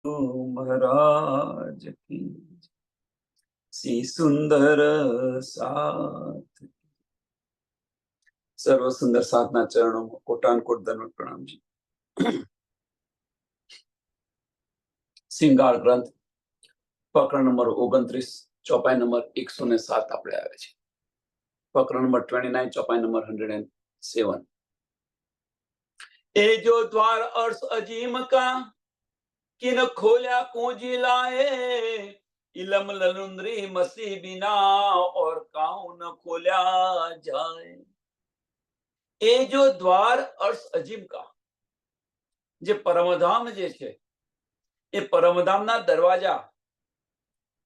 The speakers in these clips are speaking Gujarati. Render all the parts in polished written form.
महाराज की सी सुंदर साथ। सर्व सुंदर साधना चरणों में कोटान कोट दंडवत प्रणाम जी। सिंगार ग्रंथ प्रकरण नंबर 29 ચોપાઈ નંબર 107 આપણે આવે છે। પ્રકરણ નંબર 29 ચોપાઈ નંબર 107। ए जो द्वार अर्श अजीम का किन खोल्या कुंजी लाए, इलम ललुंद्री मसी बिना और काऊ न खोल्या जाए। ए जो द्वार अर्श अजीम का, जे परमधाम जे छे ए परमधामना दरवाजा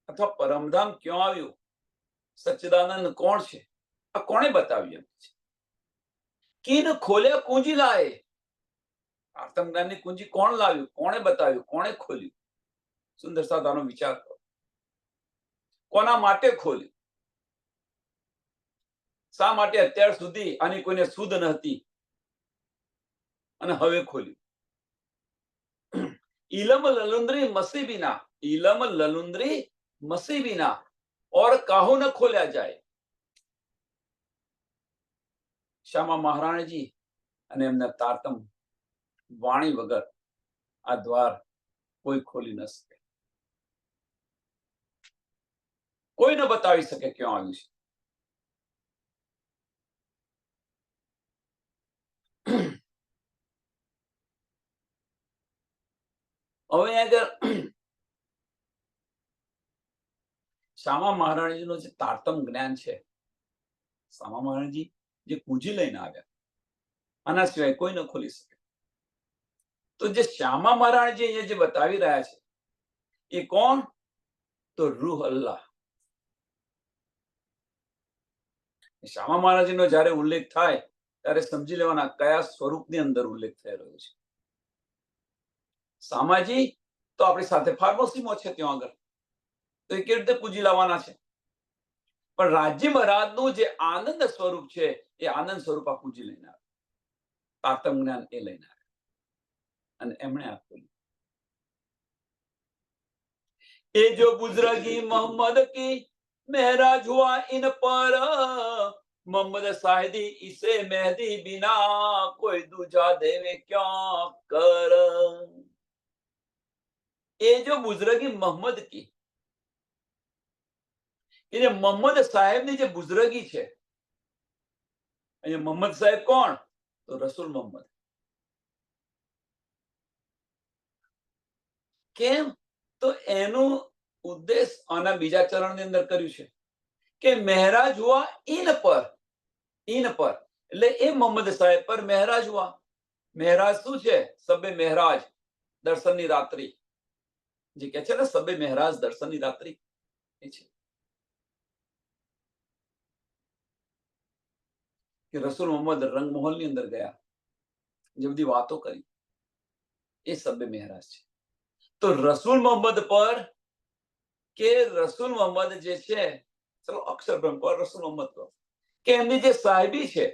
अथवा परमधाम क्यों आव्યું, सच्चिदानंद कोण छे, आ कोणे बताव्યું? किन खोल्या कुंजी लाए, आत्मज्ञाननी कुंजी कोण लाव्યું, कोणे बताव्યું, कोणे खोल्યું? सुंदर साधानो विचार करो। कोना माटे खोल्યું? શા માટે અત્યાર સુધી આની કોઈને સુધ ન હતી અને હવે ખોલ્યું? इलम ललुंद्री मसी बिना, इलम ललुंद्री मसी बिना और काहू न खोल्या जाए। श्यामा महाराणी जी અને એમના તારતમ વાણી વગર આ દ્વાર કોઈ ખોલી ન શકે, કોઈ ન બતાવી શકે ક્યાં આવ્યું છે। હવે અગર શ્યામા મહારાણીજીનું જે તારતમ જ્ઞાન છે, શ્યામા મહારાણીજી જે કુંજી લઈને આવ્યા, આના સિવાય કોઈ ન ખોલી શકે। તો જે શ્યામા મહારાણીજી અહીંયા જે બતાવી રહ્યા છે એ કોણ? તો રૂહ અલ્લાહ। શ્યામા મહારાજીનો જ્યારે ઉલ્લેખ થાય ત્યારે સમજી લેવાના કયા સ્વરૂપની અંદર ઉલ્લેખ થઈ રહ્યો છે। સામાજી તો આપણી સાથે ફાર્મસીમાં છે ત્યાં આગળ, તો એ કેવી રીતે પૂજી લાવવાના છે? પણ રાજ્ય મહારાજનું જે આનંદ સ્વરૂપ છે એ આનંદ સ્વરૂપ આ પૂજી લઈને આવે, તારતમ જ્ઞાન એ લઈને આવે અને એમણે આ ખોલ્યું। એ જો बुजुर्गी मोहम्मद की महराज हुआ इन पर, मोहम्मद साहिदी इसे मेहदी बिना कोई दूजा देवे क्या कर। ये जो बुजुर्गी मोहम्मद की, ये मोहम्मद साहेब ની જે બુઝુર્ગી છે, અહીંયા મોહમ્મદ સાહેબ કોણ? તો રસૂલ મોહમ્મદ। કેમ? તો એનું ઉદ્દેશ આના બીજા ચરણની અંદર કર્યું છે કે મહેરાજ હુઆ ઈન પર, ઈન પર એટલે એ મોહમ્મદ સાહેબ પર મહેરાજ હુઆ। મહેરાજ શું છે? સબે મહેરાજ દર્શનની રાત્રિ, જે કહે છે ને સબે મહેરાજ દર્શનની રાત્રિ, એ છે કે રસૂલ મોહમ્મદ રંગમહોલની અંદર ગયા, જે બધી વાતો કરી એ સબે મહેરાજ છે। તો રસૂલ મોહમ્મદ પર કે રસૂલ મોહમ્મદ જે છે, ચલો અક્ષર બ્રહ્મ પર રસૂલ મોહમ્મદ પર કે એમની જે સાહેબી છે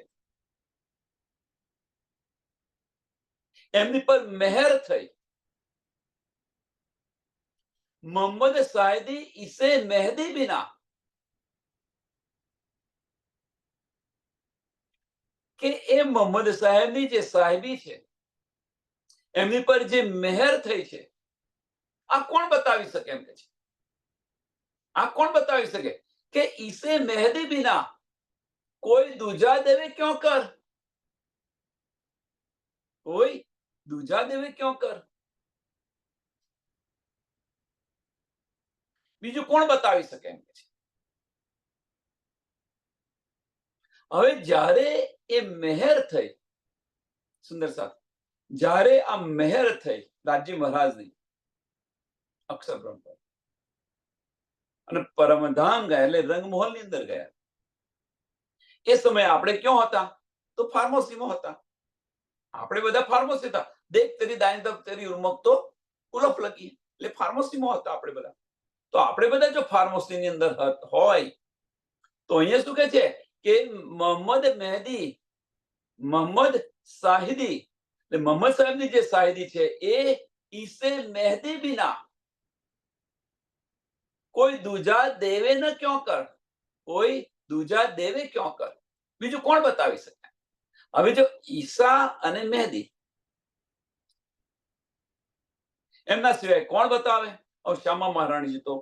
એમની પર મહેર થઈ। મોહમ્મદ સાહેદી ઇસે મહેદી બિના, કે એ મોહમ્મદ સાહેબની જે સાહેબી છે એમની પર જે મહેર થઈ છે, આ કોણ બતાવી શકે? એમ કે છે આ કોણ બતાવી શકે કે ઈસે મહેદી બિના કોઈ દૂજા દેવે ક્यों कर, કોઈ દૂજા દેવે क्यों कर? બીજું કોણ બતાવી શકે? એમ કે છે હવે જ્યારે એ મહેર થઈ, સુંદર સાથ, જ્યારે આ મહેર થઈ રાજ્ય મહારાજની અક્ષર બ્રહ્મ પર અને પરમધામ ગયા એટલે રંગમહોલની અંદર ગયા। એ સમયે આપણે ક્યાં હતા? તો ફાર્મસીમાં હતા। આપણે બધા ફાર્મસી હતા। દેખ તેરી દાઈ તરફ તેરી ઉર્મક તો ઉલફ લગી, એટલે ફાર્મસીમાં હતા આપણે બધા। તો આપણે બધા જો ફાર્મસીની અંદર હોય તો અહીંયા શું કહે છે કે મોહમ્મદ મહેદી, મોહમ્મદ સાહિદી, એટલે મોહમ્મદ સાહેબની જે સાહિદી છે એ इसे मेहदी बिना કોઈ દૂજા દેવે ન ક્યો કર, કોઈ દૂજા દેવે ક્યો કર. બીજું કોણ બતાવી શકે? હવે જો ઈસા અને મહેદી એમના સિવાય કોણ બતાવે? શ્યામા મહારાણીજી તો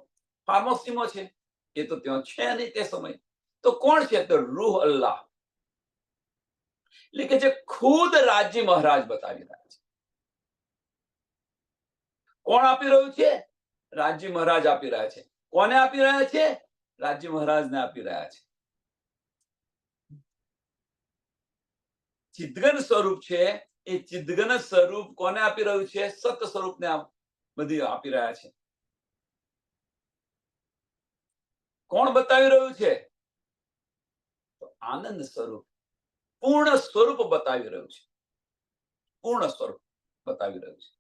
ફાર્મસીમાં છે, એ તો ત્યાં છે નહીં તે સમય. તો કોણ છે? તો રૂહ અલ્લાહ, એટલે કે જે ખુદ રાજ્ય મહારાજ બતાવી રહ્યા છે. કોણ આપી રહ્યું છે? રાજ્ય મહારાજ આપી રહ્યા છે. કોને આપી રહ્યા છે? રાજ્ય મહારાજને આપી રહ્યા છે. ચિદઘન સ્વરૂપ છે, એ ચિદઘન સ્વરૂપ કોને આપી રહ્યું છે? સત સ્વરૂપને બધી આપી રહ્યા છે. કોણ બતાવી રહ્યું છે? તો આનંદ સ્વરૂપ, પૂર્ણ સ્વરૂપ બતાવી રહ્યું છે. પૂર્ણ સ્વરૂપ બતાવી રહ્યું છે.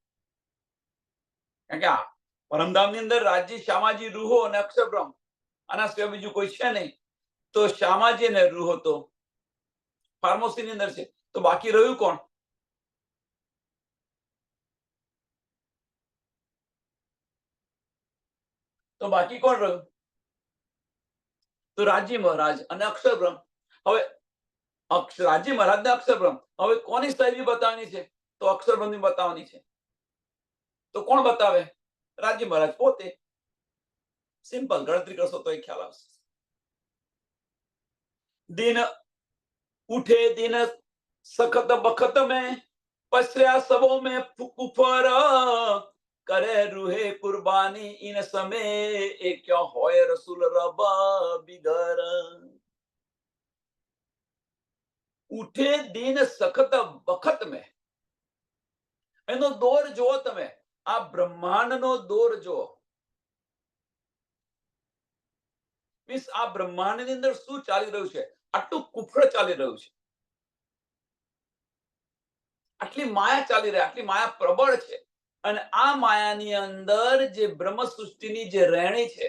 કારણ કે આ પરમધામની અંદર રાજ્ય, શ્યામાજી, રૂહો અને અક્ષરબ્રહ્મ, આના સિવાય બીજું કોઈ છે નહીં. તો શ્યામાજી અને રૂહો તો ફાર્મસીની અંદર છે. તો બાકી રહ્યું કોણ? તો બાકી કોણ રહ્યું? તો રાજ્ય મહારાજ અને અક્ષરબ્રહ્મ. હવે રાજ્ય મહારાજ ને અક્ષરબ્રહ્મ, હવે કોની શૈલી બતાવવાની છે? તો અક્ષરબ્રહ્મની બતાવવાની છે. તો કોણ બતાવે? રાજ્ય મહારાજ પોતે. સિમ્પલ ગણતરી કરશો તો એ ખ્યાલ આવશે. दिन उठे दिन सखत बखत में पसरा सबों में कुफर करे रूहे कुर्बानी इन समय ए क्या होय रसूल रबा बिगर. उठे दिन सखत बखत में, એનો દોર જુઓ તમે, આ બ્રહ્માંડનો દોર જુઓ. મીન્સ આ બ્રહ્માંડની અંદર શું ચાલી રહ્યું છે? આટલું કુફળ ચાલી રહ્યું છે, આટલી માયા ચાલી રહી, આટલી માયા પ્રબળ છે. અને આ માયાની અંદર જે બ્રહ્મ સૃષ્ટિની જે રહેણી છે,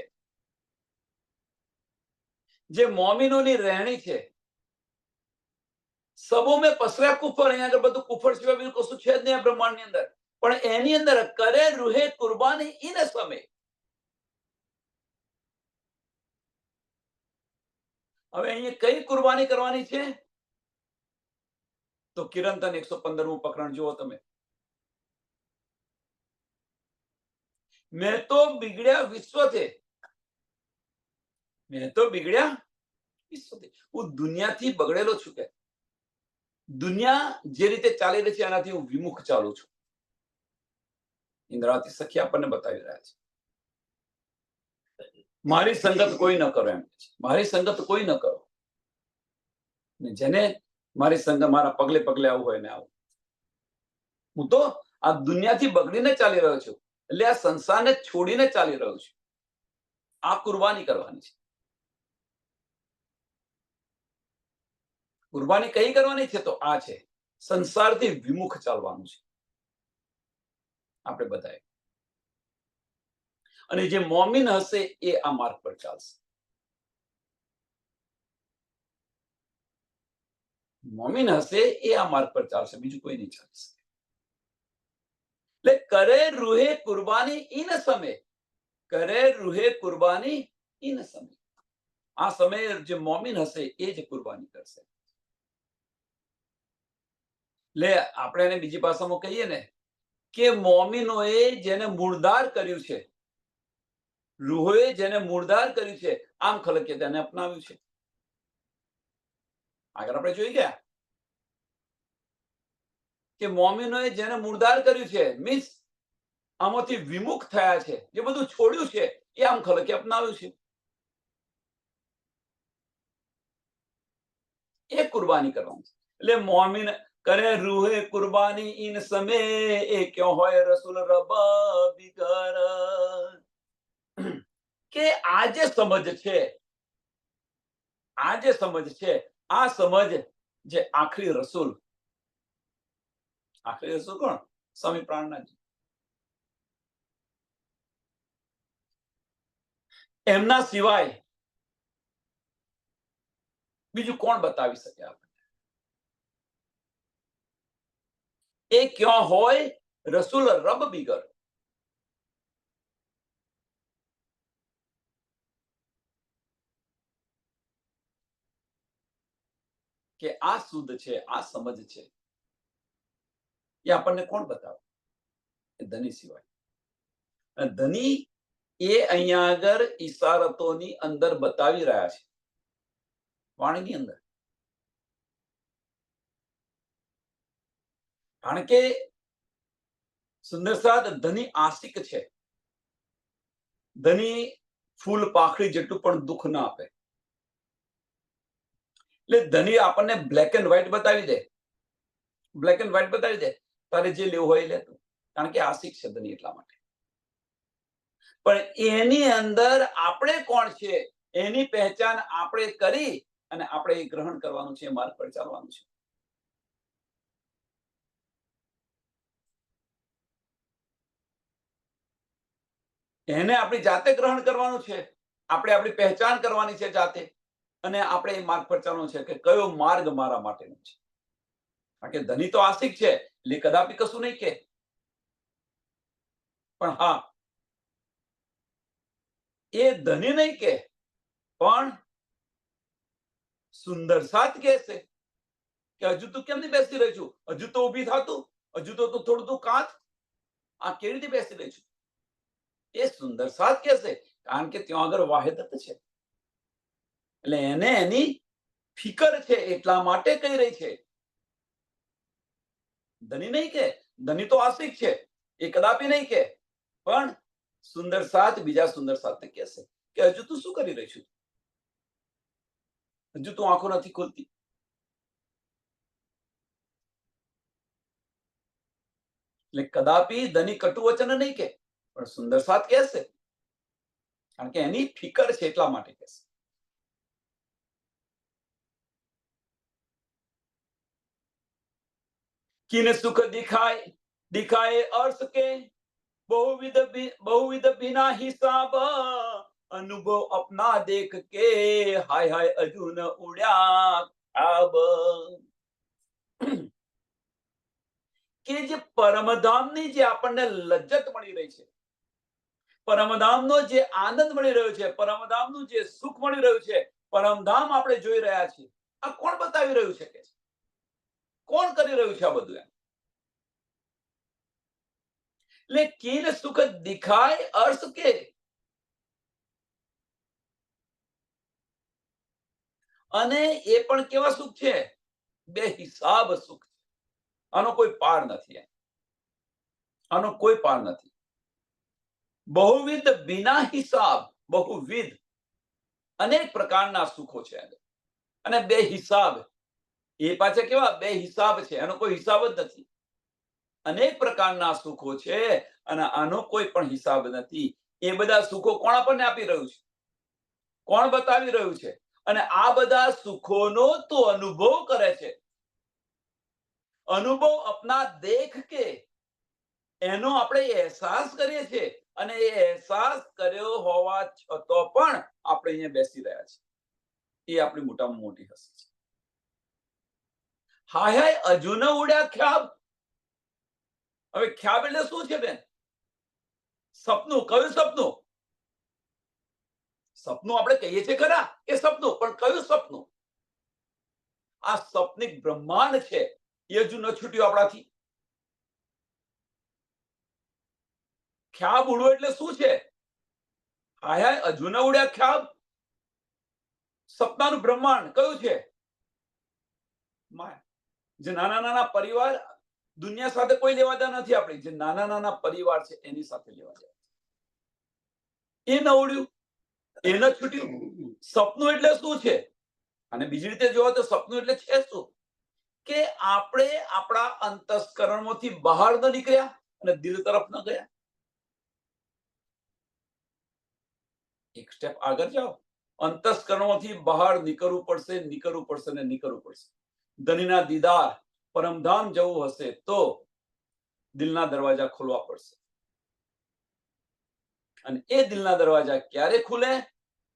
જે મોમિનોની રહેણી છે, સબો મેં પસર્યા કુફર. અહીંયા આગળ બધું કુફર સિવાય બીજું કશું છે જ નહીં આ બ્રહ્માંડની અંદર. પણ એની અંદર કરે રૂહે કુરબાની ઇન સમય. હવે અહીંયા કઈ કુરબાની કરવાની છે? તો કિરંતન 115મું પ્રકરણ જુઓ તમે. મેં તો બિગડ્યા વિશ્વથી, મેં તો બિગડ્યા વિશ્વથી, હું દુનિયાથી બગડેલો છું. કે દુનિયા જે રીતે ચાલી રહી છે એનાથી હું વિમુખ ચાલુ છું. ઇન્દ્રાવતી સખી આપણને બતાવી રહ્યા છે. મારી સંગત કોઈ ન કરો, એમ છે. મારી સંગત કોઈ ન કરો. જેને મારી સંગત, મારા પગલે પગલે આવું હોય ને આવું. હું તો આ દુનિયાથી બગડીને ચાલી રહ્યો છું, એટલે આ સંસારને છોડીને ચાલી રહ્યો છું. આ કુરબાની કરવાની છે. કુરબાની કઈ કરવાની છે? તો આ છે, સંસારથી વિમુખ ચાલવાનું છે આપણે બધાએ. અને જે મોમિન હશે એ આ માર્ગ પર ચાલશે. મોમિન હશે એ આ માર્ગ પર ચાલશે, બીજું કોઈ નહીં ચાલશે. એટલે કરે રૂહે કુરબાની ઇન સમય, કરે રૂહે કુરબાની ઇન સમય. આ સમયે જે મોમિન હશે એ જ કુરબાની કરશે. એટલે આપણે એને બીજી ભાષામાં કહીએ ને કે મોમિનોએ જેને મૂળદાર કર્યું છે, રૂહોએ જેને મૂળદાર કર્યું છે, આમ ખલકે તેને અપનાવ્યું છે. આગળ આપણે જોઈ ગયા કે મોમિનોએ જેને મૂળદાર કર્યું છે, મીન્સ આમાંથી વિમુખ થયા છે, જે બધું છોડ્યું છે, એ આમ ખલકે અપનાવ્યું છે. એ કુરબાની કરવાની છે. એટલે મોમિન કરે રૂહે કુરબાની ઇન સમય એ ક્યો હોય રસૂલ રબા બિગર. કે આ જે સમજ છે, આ જે સમજ છે, આ સમજ જે આખરી રસૂલ, આખરી રસૂલ કોણ? સ્વામી પ્રાણનાથજી. એમના સિવાય બીજું કોણ બતાવી શકે આપણને? એ ક્યાં હોય રસૂલ રબ બિગર. કે આ શુદ્ધ છે, આ સમજ છે, એ આપણને કોણ બતાવે? એ ધની સિવાય. અને ધની એ અહીંયા આગળ ઈશારતોની અંદર બતાવી રહ્યા છે, વાણીની અંદર. કારણ કે સુંદરસાદ ધની આશિક છે. ધની ફૂલ પાખડી જેટલું પણ દુઃખ ના આપે. એટલે ધની આપણને બ્લેક એન્ડ વ્હાઈટ બતાવી દે, બ્લેક એન્ડ વ્હાઈટ બતાવી દે, તારે જે લેવું હોય એ લેતું. કારણ કે આશિક છે ધની, એટલા માટે. પણ એની અંદર આપણે કોણ છે એની પહેચાન આપણે કરી અને આપણે એ ગ્રહણ કરવાનું છે, માર્ગ પર ચાલવાનું છે. એને આપણી જાતે ગ્રહણ કરવાનું છે, આપણે આપણી પહેચાન કરવાની છે જાતે, અને આપણે એ માર્ગ પર ચાલવાનું છે કે કયો માર્ગ મારા માટેનો છે. કારણ કે ધની તો આશિક છે એટલે કદાપી કશું નહીં કે. પણ હા, એ ધની નહીં કે, પણ સુંદર સાથ કહેશે કે હજુ તું કેમ નહીં બેસી રહી છું, હજુ તો ઊભી થાતું, હજુ તો તું થોડું તું કાંત, આ કેવી રીતે બેસી રહી છું? એ સુંદર સાથ કહેશે, કારણ કે ત્યાં આગળ વાહિદત છે. એટલે એને એની ફિકર છે, એટલા માટે કહી રહી છે. ધની નહીં કે, ધની તો આશિક છે, એ કદાપી નહીં કે, પણ સુંદર સાથ બીજા સુંદર સાથને કહેશે કે હજુ તું શું કરી રહી છું, હજુ તું આંખો નથી ખોલતી. એટલે કદાપી ધની કટુ વચન નહીં કે, પણ સુંદર સાથ કહેશે, કારણ કે એની ફિકર છે એટલા માટે કહેશે. किन सुख दिखाए दिखाए अर्थ के बहुविध बिना हिसाब अनुभव अपना देख के हाय हाय अजून उड्या खाब. કે જે પરમધામની જે આપણને લજ્જત મળી રહી છે, પરમધામનો જે આનંદ મળી રહ્યો છે, પરમધામનું જે સુખ મળી રહ્યું છે, પરમધામ આપણે જોઈ રહ્યા છીએ, આ કોણ બતાવી રહ્યું છે? કે કોણ કરી રહ્યું છે આ બધું? એમ એટલે કિન સુખ દિખાય અર્થ કે, અને એ પણ કેવા સુખ છે? બે હિસાબ સુખ છે. આનો કોઈ પાર નથી, આનો કોઈ પાર નથી. બહુવિધ બિના હિસાબ, બહુવિધ અનેક પ્રકારના સુખો છે, અને બે હિસાબ, એ પાછા કેવા બે હિસાબ છે, એનો કોઈ હિસાબ જ નથી. અનેક પ્રકારના સુખો છે અને આનો કોઈ પણ હિસાબ નથી. એ બધા સુખો કોણ આપણને આપી રહ્યું છે? કોણ બતાવી રહ્યું છે? અને આ બધા સુખોનો તો અનુભવ કરે છે. અનુભવ અપના દેખ કે, એનો આપણે અહેસાસ કરીએ છીએ, અને એ અહેસાસ કર્યો હોવા છતાં પણ આપણે અહીંયા બેસી રહ્યા છીએ. એ આપણી મોટામાં મોટી હસી છે. હાય હાય હજુ ન ઉડ્યા ખ્યાબ. હવે ખ્યાબ એટલે શું છે બેન? સપનું. કયું સપનું? સપનું આપણે કહીએ છીએ ખરા કે સપનું, પણ કયું સપનું? આ સપનિક બ્રહ્માંડ છે એ હજુ ન છૂટ્યું આપણાથી. ખ્યાબ ઉડવો એટલે શું છે? હાય હાય હજુ ન ઉડ્યા ખ્યાબ. સપનાનું બ્રહ્માંડ કયું છે? જે નાના નાના પરિવાર, દુનિયા સાથે કોઈ લેવાદા નથી આપણી. જે નાના નાના પરિવાર છે એની સાથે લેવા જાય. એ ન ઉડ્યું, એ ન છૂટ્યું. સપનું એટલે શું છે? અને બીજી રીતે જોવો તો સપનું એટલે છે શું? કે આપણે આપણા અંતસ્કરણમાંથી બહાર ન નીકળ્યા અને દિલ તરફ ન ગયા. એક સ્ટેપ આગળ જાઓ. અંતસ્કરણોથી બહાર નીકળવું પડશે, નીકળવું પડશે ને નીકળવું પડશે. ધનીના દીદાર, પરમધામ જવું હશે તો દિલના દરવાજા ખોલવા પડશે. અને એ દિલના દરવાજા ક્યારે ખુલે?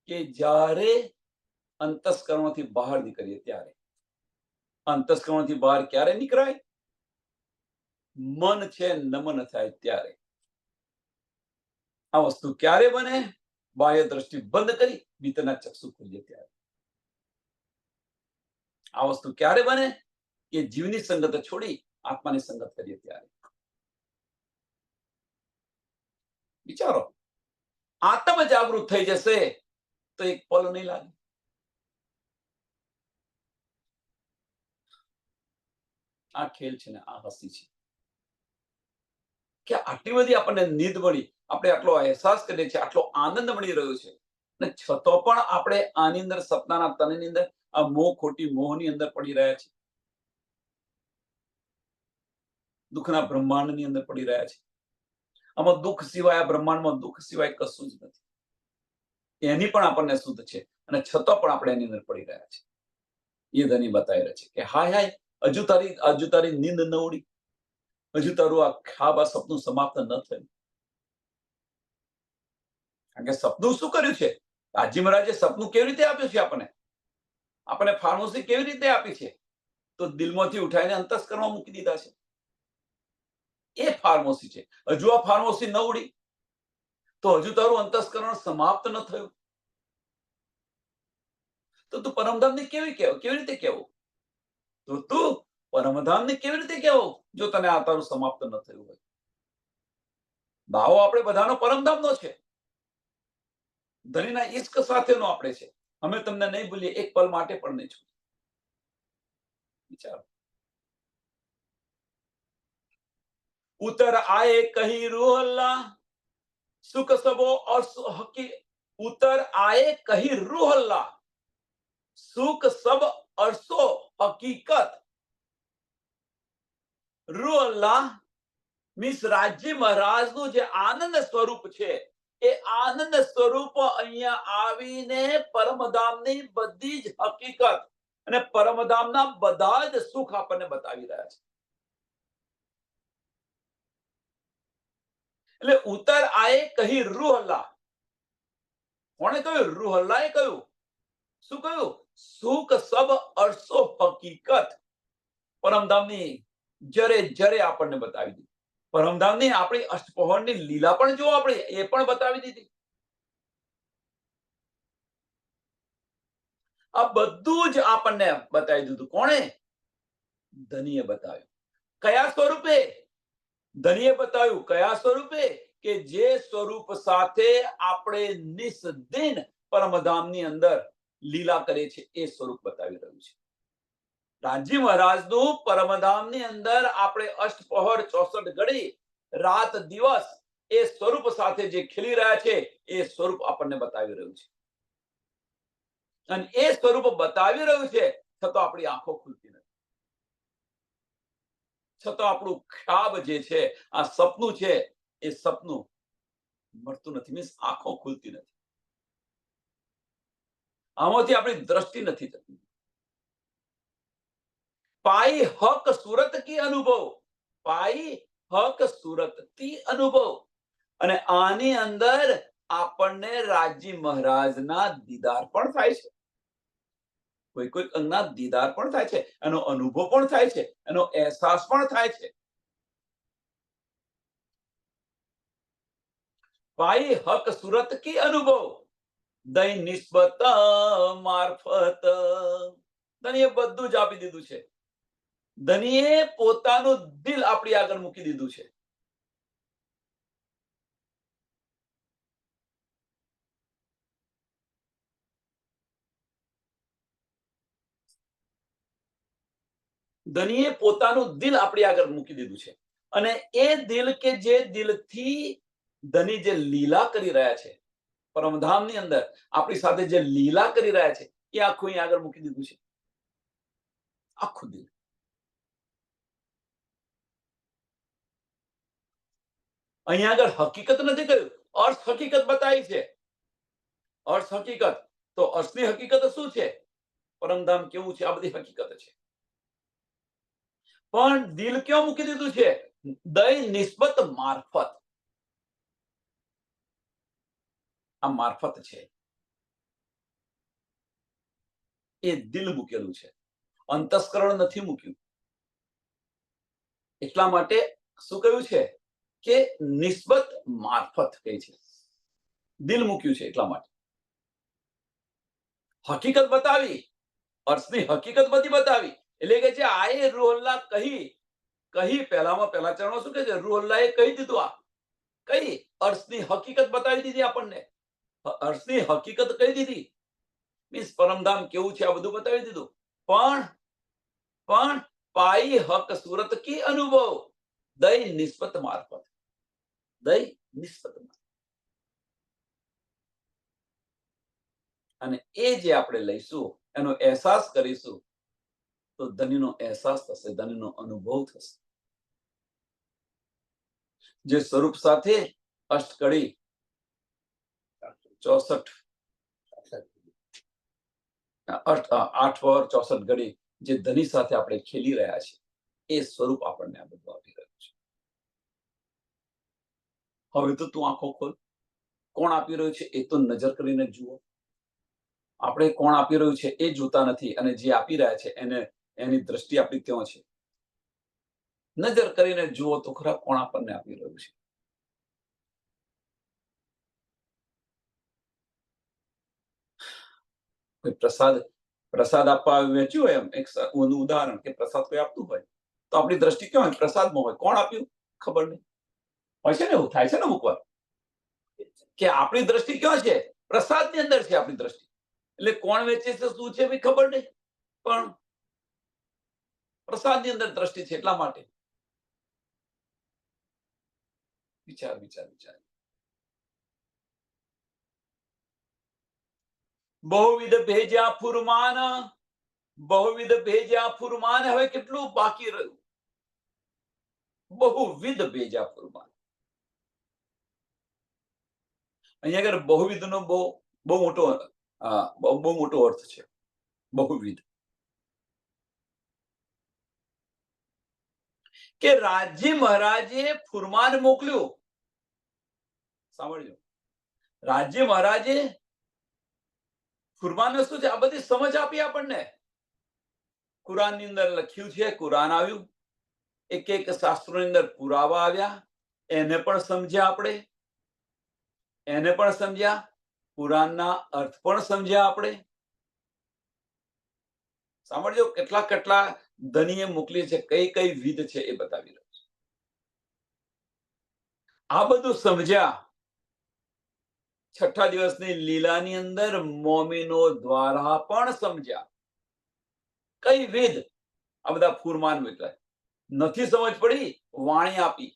કે જ્યારે અંતસ્કરણોથી બહાર નીકળીએ ત્યારે. અંતસ્કરણોથી બહાર ક્યારે નીકળાય? મન છે નમન થાય ત્યારે. આ વસ્તુ ક્યારે બને? બાહ્ય દ્રષ્ટિ બંધ કરી ભીતરના ચક્ષુ ખોલીએ ત્યારે. આ વસ્તુ ક્યારે બને કે જીવની સંગત છોડી આત્માની સંગત કરીએ ત્યારે. વિચારો, આત્મ જાગૃત થઈ જશે તો એક પલ નહીં લાગે. આ ખેલ છે ને આ હસી છે કે આટલી બધી આપણને નીંદ મળી, આપણે આટલો અહેસાસ કરીએ છીએ, આટલો આનંદ મળી રહ્યો છે, અને છતો પણ આપણે આની અંદર સપનાના તનની અંદર આ મોહ, ખોટી મોહની અંદર પડી રહ્યા છે, દુઃખના બ્રહ્માંડની અંદર પડી રહ્યા છે. આમાં દુઃખ સિવાય, આ બ્રહ્માંડમાં દુઃખ સિવાય કશું જ નથી. એની પણ આપણને શુદ્ધ છે, અને છતો પણ આપણે એની અંદર પડી રહ્યા છે. એ ધની બતાવી રહ્યા છે કે હાય હાય, હજુ તારી નીંદ ન ઉડી, હજુ તારું આ ખ્યાબ, આ સપનું સમાપ્ત ન થયું. કારણ કે સપનું શું કર્યું છે? રાજી મહારાજે સપનું કેવી રીતે આપ્યું છે આપણને ફાર્મસી કેવી રીતે આપી છે? તો દિલમાંથી ઉઠાઈને અંતસ્કરણમાં મૂકી દીધા છે. એ ફાર્મસી છે. હજુ આ ફાર્મસી ન ઉડી તો હજુ તારું અંતસ્કરણ સમાપ્ત ન થયું, તો તું પરમધામને કેવી રીતે કહેવું? તો તું પરમધામને કેવી રીતે કહેવું જો તને આ તારું સમાપ્ત ન થયું હોય? દાવો આપણે બધાનો પરમધામનો છે, ધણીના ઈશ્ક સાથેનો આપણે છે. અમે તમને નહીં ભૂલીએ, એક પલ માટે પણ નહીં છૂટે. વિચારો. ઉતર આए कही रूह अल्लाह, सुख सबो और हकी. उतर आए कही रूह अल्लाह, सुख सब अरसो हकीकत. રૂહ અલ્લાહ મીન્સ રાજ્ય મહારાજનું જે આનંદ સ્વરૂપ છે, એ આનંદ સ્વરૂપ અહીંયા આવીને પરમધામની બધી જ હકીકત અને પરમધામના બધા જ સુખ આપણને બતાવી રહ્યા છે. એટલે ઉતર આए कही रूह अल्लाह. કોણે કહ્યું? રૂહ અલ્લાહે કહ્યું. શું કહ્યું? સુખ સબ અરસો હકીકત. પરમધામની જરે જરે આપણને બતાવી દીધી. પરમધામની આપણી અષ્ટપહોરની લીલા પણ જો આપણે એ પણ બતાવી દીધી. આ બધું જ આપણને બતાવી દીધું. કોણે? ધનીએ બતાવ્યું. કયા સ્વરૂપે? ધનીએ બતાવ્યું. કયા સ્વરૂપે? કે જે સ્વરૂપ સાથે આપણે નિસ્દિન પરમધામની અંદર લીલા કરીએ છીએ, એ સ્વરૂપ બતાવી રહ્યું છે. રાજી મહારાજનું પરમધામની અંદર આપણે અષ્ટપહોર 64 ઘડી રાત દિવસ એ સ્વરૂપ સાથે જે ખીલી રહ્યા છે, એ સ્વરૂપ આપણને બતાવી રહ્યું છે. અને એ સ્વરૂપ બતાવી રહ્યું છે છતાં આપણી આંખો ખુલતી નથી, છતાં આપણું ખ્યાબ જે છે, આ સપનું છે, એ સપનું મળતું નથી. મીન્સ આંખો ખુલતી નથી. આમાંથી આપણી દ્રષ્ટિ નથી થતી. પાઈ હક સુરત કી અનુભવ, પાઈ હક સુરત કી અનુભવ. અને આની અંદર આપણને રાજી મહારાજના દીદાર પણ થાય છે. કોઈ અંગના દીદાર પણ થાય છે, એનો અનુભવ પણ થાય છે, એનો અહેસાસ પણ થાય છે. પાઈ હક સુરત કી અનુભવ, દઈ નિસ્બત મારફત. ધણીએ બધું જ આપી દીધું છે. ધણીએ પોતાનું દિલ આપણી આગળ મૂકી દીધું છે. ધણીએ પોતાનું દિલ આપણી આગળ મૂકી દીધું છે. અને એ દિલ કે જે દિલથી ધણી જે લીલા કરી રહ્યા છે પરમધામની અંદર, આપણી સાથે જે લીલા કરી રહ્યા છે, એ આખું અહીં આગળ મૂકી દીધું છે. આખું દિલ. અહીંયા આગળ હકીકત નથી કહ્યું, અર્થ હકીકત બતાવી છે. અર્થ હકીકત તો અર્થની હકીકત શું છે? પરમધામ કેવું છે, આ બધી હકીકત છે. પણ દિલ ક્યાં મૂકી દીધું છે? દય નિસ્બત મારફત. આ મારફત છે, એ દિલ મૂકેલું છે, અંતસ્કરણ નથી મૂક્યું. એટલા માટે શું કહ્યું છે કે નિસ્બત મારફત કહે છે, દિલ મૂક્યું છે. એટલા માટે હકીકત બતાવી અર્થની હકીકત બધી બતાવી. એટલે કે છે આ એ રૂહલ્લાહ કહી પહેલા ચરણો શું કે છે? રૂહલ્લાહ એ કહી દીધું, આ કઈ અર્થની હકીકત બતાવી દીધી આપણને. અર્થની હકીકત કહી દીધી. મીન્સ પરમધામ કેવું છે આ બધું બતાવી દીધું. પણ પાઈ હક સુરત કી અનુભવ દઈ નિસ્બત મારફત. અને એ જે આપણે લઈશું, એનો અહેસાસ કરીશું, તો ધનીનો અહેસાસ થશે, ધનીનો અનુભવ થશે. જે સ્વરૂપ સાથે અષ્ટકડી 64 8 વાર 64 ઘડી જે ધની સાથે આપણે ખેલી રહ્યા છીએ, એ સ્વરૂપ આપણને આ બધું આપી રહ્યું છે. હવે તો તું આંખો ખોલ. કોણ આપી રહ્યું છે એ તો નજર કરીને જુઓ. આપણે કોણ આપી રહ્યું છે એ જોતા નથી, અને જે આપી રહ્યા છે એની દ્રષ્ટિ આપણી ત્યાં છે. નજર કરીને જુઓ તો ખરા કોણ આપણને આપી રહ્યું છે. પ્રસાદ આપવા વેચ્યું હોય, એમ એક ઉદાહરણ કે પ્રસાદ કોઈ આપતું હોય તો આપણી દ્રષ્ટિ ક્યાં હોય? પ્રસાદમાં હોય. કોણ આપ્યું ખબર નહીં હોય છે ને. એવું થાય છે ને અમુક વાર કે આપણી દ્રષ્ટિ ક્યાં છે? પ્રસાદની અંદર છે આપણી દ્રષ્ટિ. એટલે કોણ વેચે છે, શું છે, બી ખબર નહીં, પણ પ્રસાદની અંદર દ્રષ્ટિ છે. એટલા માટે વિચાર. બહુવિધ ભેજ્યા ફુરમાન. હવે કેટલું બાકી રહ્યું? બહુવિધ ભેજ્યા ફુરમાન. અહીંયા આગળ બહુવિધ નો બહુ મોટો અર્થ છે. બહુવિધ કે રાજ્ય મહારાજે ફુરમાન મોકલ્યું. સાંભળજો, રાજ્ય મહારાજે ફુરમાન શું છે? આ બધી સમજ આપી આપણને. કુરાનની અંદર લખ્યું છે, કુરાન આવ્યું, એક શાસ્ત્રોની અંદર પુરાવા આવ્યા, એને પણ સમજ્યા. કુરાનના અર્થ પણ સમજ્યા આપણે. સાંભળજો, કેટલા ધનીએ મોકલી છે, કઈ વિધ છે એ બતાવી રહ્યો છે. આ બધું સમજ્યા. છઠ્ઠા દિવસની લીલાની અંદર મોમીનો દ્વારા પણ સમજ્યા. કઈ વિધ? આ બધા ફુરમાન મોકલ્યા. નથી સમજ પડી, વાણી આપી.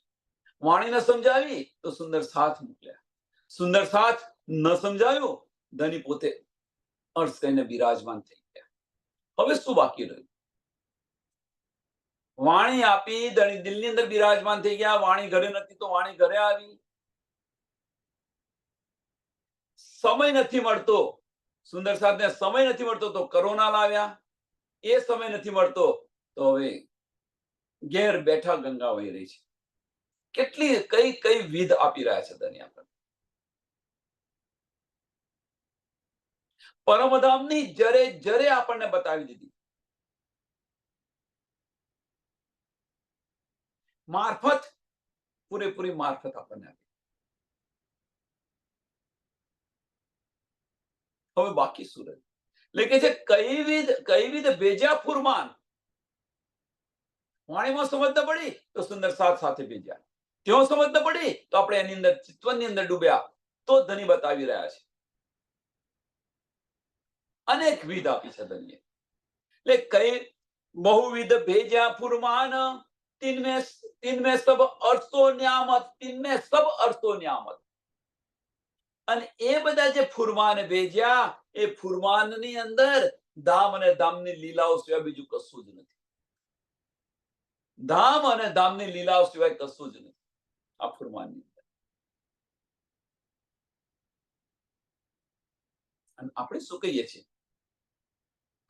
વાણીને સમજાવી તો સુંદર સાથ મોકલ્યા. સુંદર સાથ ન સમજાયો, ધની પોતે અર્થ કહીને બિરાજમાન થઈ ગયા. હવે શું બાકી રહ્યું? વાણી આપી, ધણી દિલની અંદર બિરાજમાન થઈ ગયા. વાણી ઘરે નથી તો વાણી ઘરે આવી. સમય નથી મળતો, સુંદર સાથને સમય નથી મળતો તો કરોના લાવ્યા. એ સમય નથી મળતો તો હવે ઘેર બેઠા ગંગા વહી રહી છે. કેટલી કઈ વિધ આપી રહ્યા છે ધની આપણને. પરમધામની જરે આપણને બતાવી દીધી. મારફત, પૂરેપૂરી મારફત આપણને આપી. હવે બાકી શું રહ્યું? એટલે કે છે કઈ વિધ ભેજ્યા ફુરમાન. વાણીમાં સમજ ન પડી તો સુંદર સાથે ભેજ્યા. ત્યાં સમજ ન પડી તો આપણે એની અંદર ચિત્તવનની અંદર ડૂબ્યા. તો ધની બતાવી રહ્યા છે. અનેક વિધ આપી છે ધનીએ. એટલે કઈ બહુવિધ ભેજ્યા ફુરમાન. તીન સબ અર્થો ન્યામત. અને એ બધા જે ફુરમાન ભેજ્યા, એ ફુરમાનની અંદર ધામ અને ધામની લીલાઓ સિવાય બીજું કશું જ નથી. ધામ અને ધામની લીલાઓ સિવાય કશું જ નથી આ ફુરમાનની અંદર. અને આપણે શું કહીએ છીએ?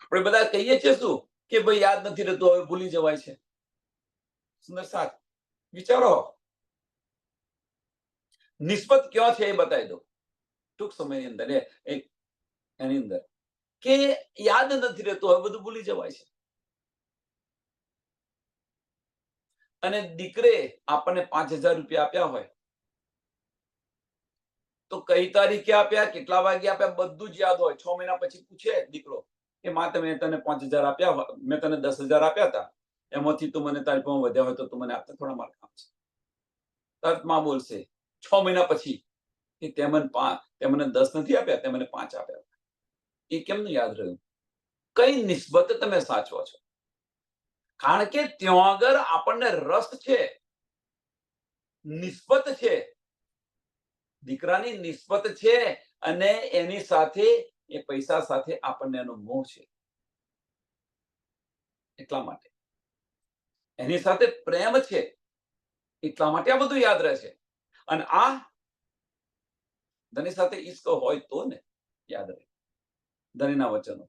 આપણે બધા કહીએ છીએ શું કે ભાઈ યાદ નથી રહેતું, હવે ભૂલી જવાય છે. સુંદર સાથ વિચારો, નિસ્બત ક્યાં છે એ બતાવી દો ટૂંક સમયની અંદર. એની અંદર કે યાદ નથી રહેતું, હવે બધું ભૂલી જવાય છે. અને દીકરે આપણને 5,000 રૂપિયા આપ્યા હોય તો કઈ તારીખે આપ્યા, કેટલા વાગે આપ્યા, બધું જ યાદ હોય. 6 મહિના પછી પૂછે દીકરો કે માં તમે તને 5,000 આપ્યા, મેં તને 10,000 આપ્યા હતા, એમાંથી તું મને તારી પાસે વધ્યા હોય તો તું મને આપતા, થોડા માર કામ છે. તરત માં બોલશે 6 મહિના પછી કે તે મને 10 નથી આપ્યા, તે મને 5 આપ્યા. એ કેમનું યાદ રહ્યું? કઈ નિસ્બત તમે સાચવો છો? કારણ કે ત્યાં આગળ આપણને રસ છે, નિસ્બત છે, દીકરાની નિસ્બત છે, અને એની સાથે એ પૈસા સાથે આપણને એનો મોહ છે. એટલા માટે એની સાથે પ્રેમ છે, એટલા માટે આ બધું યાદ રહે છે. અને આ ધની સાથે ઈશ્ક હોય તો ને યાદ રહે ધનીના વચનો.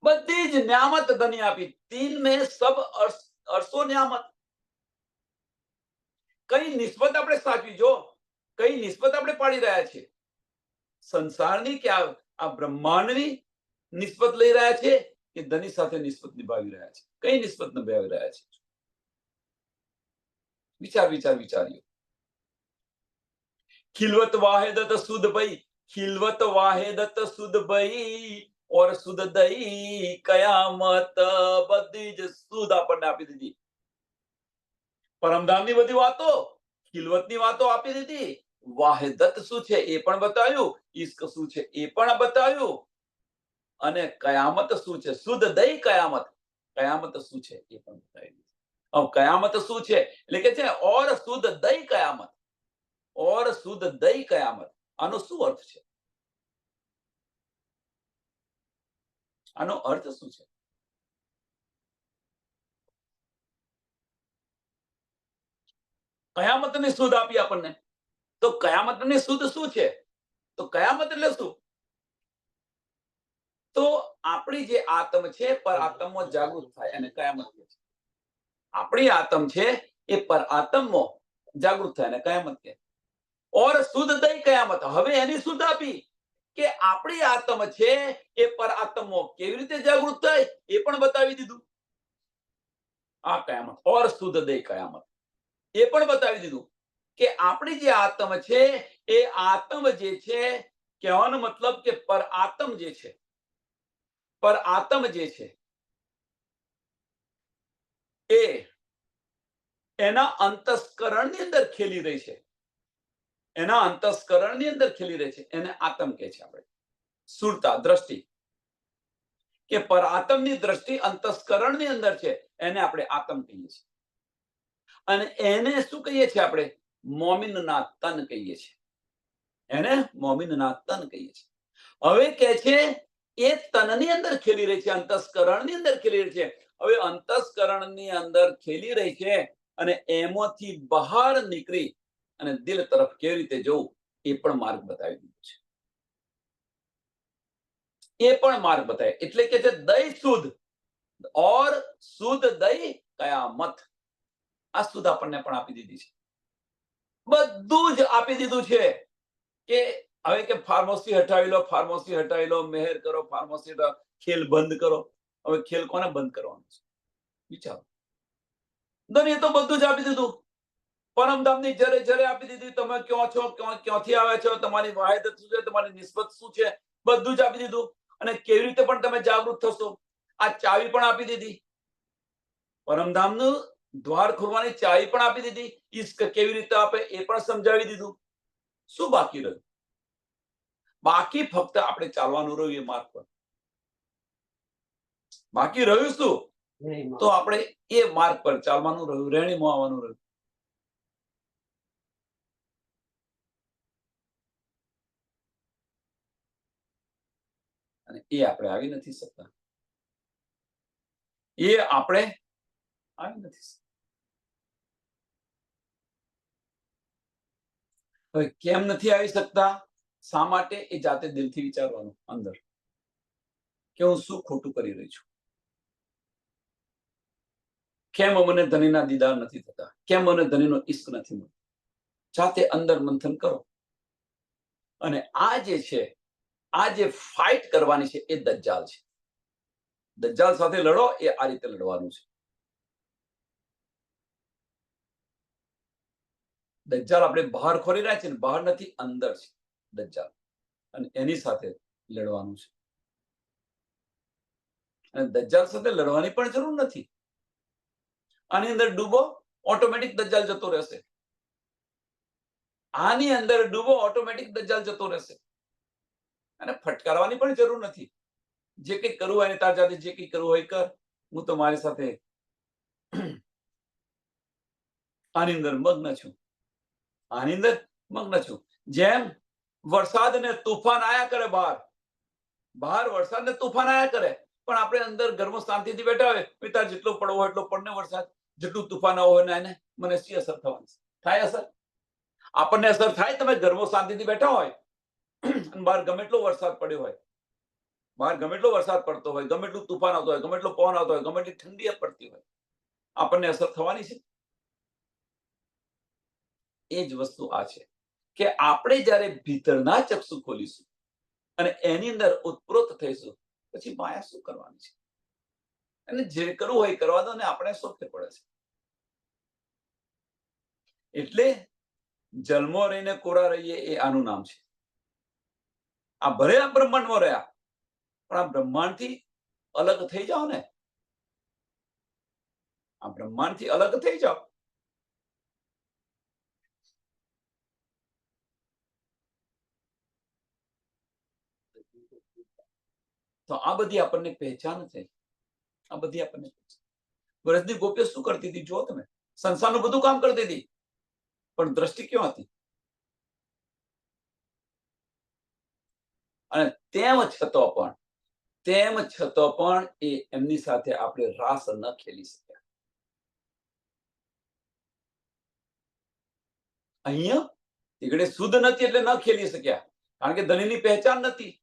બધી જ ન્યામત ધની આપી, 3 में सब अरसो न्यामत. કઈ નિસ્બત આપણે સાચવી, જો કઈ નિસ્બત આપણે પાડી રહ્યા છીએ, સંસારની કે આ બ્રહ્માંડની નિસ્બત લઈ રહ્યા છે કે ધની સાથે નિસ્બત નિભાવી રહ્યા છે? કઈ નિસ્બત નિભાવી રહ્યા છે? વિચાર્યો. खिलवत वाहिदत सुध भई, खिलवत वाहिदत सुध भई, और સુધ દઈ કયામત. બધી જ સુધ આપણને આપી દીધી. પરમધામની બધી વાતો, ખિલવતની વાતો આપી દીધી. વાહિદત શું છે એ પણ બતાવ્યું, ઈશ્ક શું છે એ પણ બતાવ્યું, અને કયામત શું છે, સુધ દઈ કયામત, કયામત શું છે એ પણ બતાવી દીધું. હવે કયામત શું છે એટલે કે છે ઓર સુધ દઈ કયામત, ઓર સુધ દઈ કયામત. આનો શું અર્થ છે? આનો અર્થ શું છે? કયામતની સુધ આપી આપણને, તો કયામતની સુધ શું છે? તો કયામત એટલે શું? તો આપણી જે આત્મ છે પર આત્મમાં જાગૃત થાય અને કયામત કહે છે. આપણી આત્મ છે એ પર આત્મમાં જાગૃત થાય અને કયામત કહે. ઓર સુધ દઈ કયામત. હવે એની સુધ આપી કે આપણી આત્મ છે એ પર આત્મમાં કેવી રીતે જાગૃત થાય એ પણ બતાવી દીધું. આ કયામત, ઓર સુધ દઈ કયામત, એ પણ બતાવી દીધું કે આપણી જે આત્મ છે એ આત્મ જે છે, કહેવાનો મતલબ કે પર આત્મ જે છે, પર આત્મ જે છે એ એના અંતસ્કરણની અંદર ખેલી રહી છે, એના અંતસ્કરણની અંદર ખેલી રહી છે, એને આત્મ કહે છે. આપણે સુરતા, દ્રષ્ટિ, કે પર આત્મની દ્રષ્ટિ અંતસ્કરણની અંદર છે, એને આપણે આત્મ કહીએ છીએ. અને એને શું કહીએ છીએ આપણે? મોમિનના તન કહીએ છીએ. એને મોમિનના તન કહીએ છીએ. હવે કે છે એ તનની અંદર ખેલી રહી છે, અંતસ્કરણની અંદર ખેલી રહી છે. હવે અંતસ્કરણની અંદર ખેલી રહી છે અને એમાંથી બહાર નીકળી અને દિલ તરફ કેવી રીતે જવું એ પણ માર્ગ બતાવી દીધો છે. એ પણ માર્ગ બતાવે. એટલે કે છે દઈ સુધ, ઓર સુધ દઈ કયામત. આ સુધ આપણને પણ આપી દીધી છે. બધું જ આપી દીધું છે કે હવે કે ફાર્મસી હટાવી લો, ફાર્મસી હટાવી લો, મહેર કરો, ફાર્મસી ખેલ બંધ કરો. હવે ખેલ કોને બંધ કરવાનું છે? વિચારો. એ તો બધું જ આપી દીધું. પરમધામની જરે આપી દીધી. તમે ક્યાં છો, ક્યાંથી આવ્યા છો, તમારી વાહિદત શું છે, તમારી નિસ્બત શું છે, બધું જ આપી દીધું. અને કેવી રીતે પણ તમે જાગૃત થશો આ ચાવી પણ આપી દીધી. પરમધામનું દ્વાર ખોલવાની ચાવી પણ આપી દીધી. ઈશ્ક કેવી રીતે આપે એ પણ સમજાવી દીધું. શું બાકી રહ્યું? બાકી ફક્ત આપણે ચાલવાનું રહ્યું એ માર્ગ પર. બાકી રહ્યું શું? તો આપણે એ માર્ગ પર ચાલવાનું રહ્યું, રહેણીમાં આવવાનું રહ્યું. અને એ આપણે આવી નથી શકતા. એ આપણે આવી નથી શકતા. હવે કેમ નથી આવી શકતા? શા માટે? એ જાતે દિલથી વિચારવાનું અંદર કે હું શું ખોટું કરી રહી છું. કેમ મને ધનીના દીદાર નથી થતા? કેમ મને ધનીનો ઈશ્ક નથી મળતો? જાતે અંદર મંથન કરો. અને આ જે છે, આ જે ફાઇટ કરવાની છે એ દજ્જાલ છે. દજ્જાલ સાથે લડો એ આ રીતે લડવાનું છે. દજ્જાલ આપણે બહાર ખોરી રહ્યા છે ને, બહાર નથી, અંદર છે. દજ્જાલ, અને એની સાથે લડવાનું છે. અને દજ્જાલ સાથે લડવાની પણ જરૂર નથી. આની અંદર ડૂબો, ઓટોમેટિક દજ્જાલ જતો રહેશે. આની અંદર ડૂબો, ઓટોમેટિક દજ્જાલ જતો રહેશે. અને ફટકારવાની પણ જરૂર નથી. જે કંઈ કરવું હોય તાર જાતે જે કંઈ કરવું હોય કર, હું તો મારી સાથે આની અંદર મગ્ન છું. આની અંદર મગ્ન છું. જેમ વરસાદ ને તુફાન આયા કરે બહાર વરસાદ ને તુફાન આયા કરે, પણ આપણે અંદર ઘરમાં શાંતિથી બેઠા હોય, તાર જેટલો પડવો હોય એટલો પડને વરસાદ, જેટલું તુફાન આવો હોય ને મને શી અસર થવાની? થાય અસર? આપણને અસર થાય? તમે ઘરમાં શાંતિથી બેઠા હોય અને બહાર ગમે એટલો વરસાદ પડ્યો હોય, બહાર ગમે એટલો વરસાદ પડતો હોય, ગમે એટલું તુફાન આવતો હોય, ગમે એટલો પવન આવતો હોય, ગમે એટલી ઠંડી પડતી હોય, આપણને અસર થવાની છે? એ જ વસ્તુ આ છે કે આપણે જ્યારે ભીતરના ચક્ષુ ખોલીશું અને એની અંદર ઉત્પ્રોત થઈશું, પછી માયા શું કરવાની છે? અને જે કરવું હોય કરવા દો ને, આપણે શું ફેર પડે છે? એટલે જન્મો રહીને કોરા રહીએ એ આનું નામ છે. આ ભલે આ બ્રહ્માંડમાં રહ્યા, પણ આ બ્રહ્માંડથી અલગ થઈ જાઓ ને, આ બ્રહ્માંડથી અલગ થઈ જાઓ. તો આ બધી આપણને પહેચાન છે. આ બધી આપણને વ્રજની ગોપીઓ શું કરતી હતી જો તમે, સંસારનું બધું કામ કરતી હતી, પણ દ્રષ્ટિ ક્યાં હતી? અને તેમ છતાં પણ એ એમની સાથે આપણે રાસ ન ખેલી શક્યા. અહીંયા તીકડે શુદ્ધ નથી એટલે ન ખેલી શક્યા, કારણ કે ધણીની પહેચાન નથી.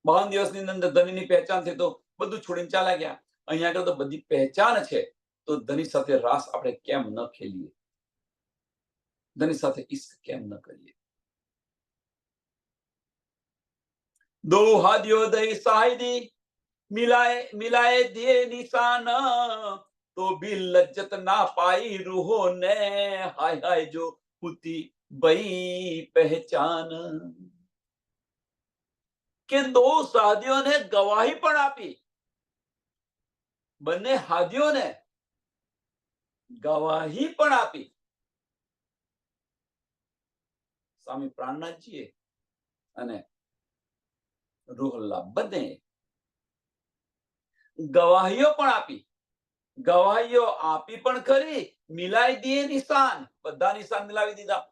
52 દિવસની અંદર ધણીની પહેચાન થઈ તો બધું છોડીને ચાલ્યા ગયા. અહીંયા આગળ તો બધી પહેચાન છે, તો ધણી સાથે રાસ આપણે કેમ ન ખેલીએ? ધણી સાથે ઈશ્ક કેમ ન કરીએ? દો હાથિયો દઈ સાહિદી મિલાए दिए निशान, तो भी लज्जत ना पाई रूहों ने, हाय हाय जो होती बई पहचान. કે દો સાધીઓને ગવાહી પણ આપી, બંને હાથીઓને ગવાહી પણ આપી. સ્વામી પ્રાણનાથજીએ અને રૂહલ્લા બંને ગવાહીઓ પણ આપી. ગવાહીઓ આપી પણ ખરી, મિલાઈ દીએ નિશાન, બધા નિશાન મિલાવી દીધા.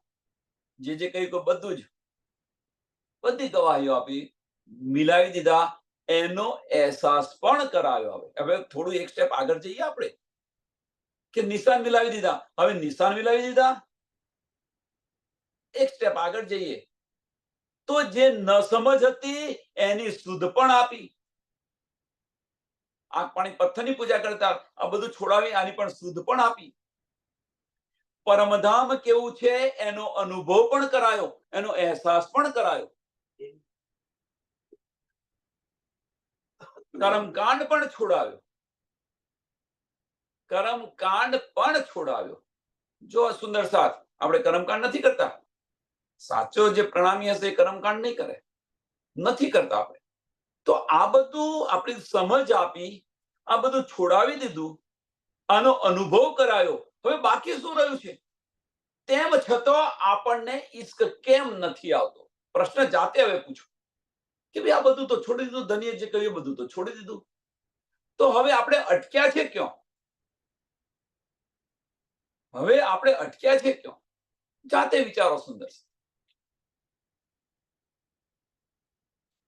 જે જે કહ્યું બધું જ, બધી ગવાહીઓ આપી, મિલાવી દીધા, એનો અહેસાસ પણ કરાયો. હવે થોડું એક સ્ટેપ આગળ જઈએ આપણે, કે નિશાન મિલાવી દીધા. હવે નિશાન મિલાવી દીધા, એક સ્ટેપ આગળ જઈએ તો જે ન સમજ હતી એની સુધ પણ આપી. આંખ પાણી પથ્થરની પૂજા કરતા, આ બધું છોડાવી આની પણ સુધ પણ આપી. પરમધામ કેવું છે એનો અનુભવ પણ કરાયો, એનો અહેસાસ પણ કરાયો. કર્મકાંડ પણ છોડાવ્યો, કર્મકાંડ પણ છોડાવ્યો. જો સુંદર સાથ, આપણે કર્મકાંડ નથી કરતા. સાચો જે પ્રણામી હશે એ કર્મકાંડ નહીં કરે, નથી કરતા આપણે. તો આ બધું આપણી સમજ આપી, આ બધું છોડાવી દીધું, આનો અનુભવ કરાયો. હવે બાકી શું રહ્યું છે? તેમ છતાં આપણને ઈશ્ક કેમ નથી આવતો? પ્રશ્ન જાતે હવે પૂછો કે ભાઈ આ બધું તો છોડી દીધું, ધનીએ જે કહ્યું બધું તો છોડી દીધું, તો હવે આપણે અટક્યા છે ક્યાં? હવે આપણે અટક્યા છે ક્યાં? જાતે વિચારો. સુંદર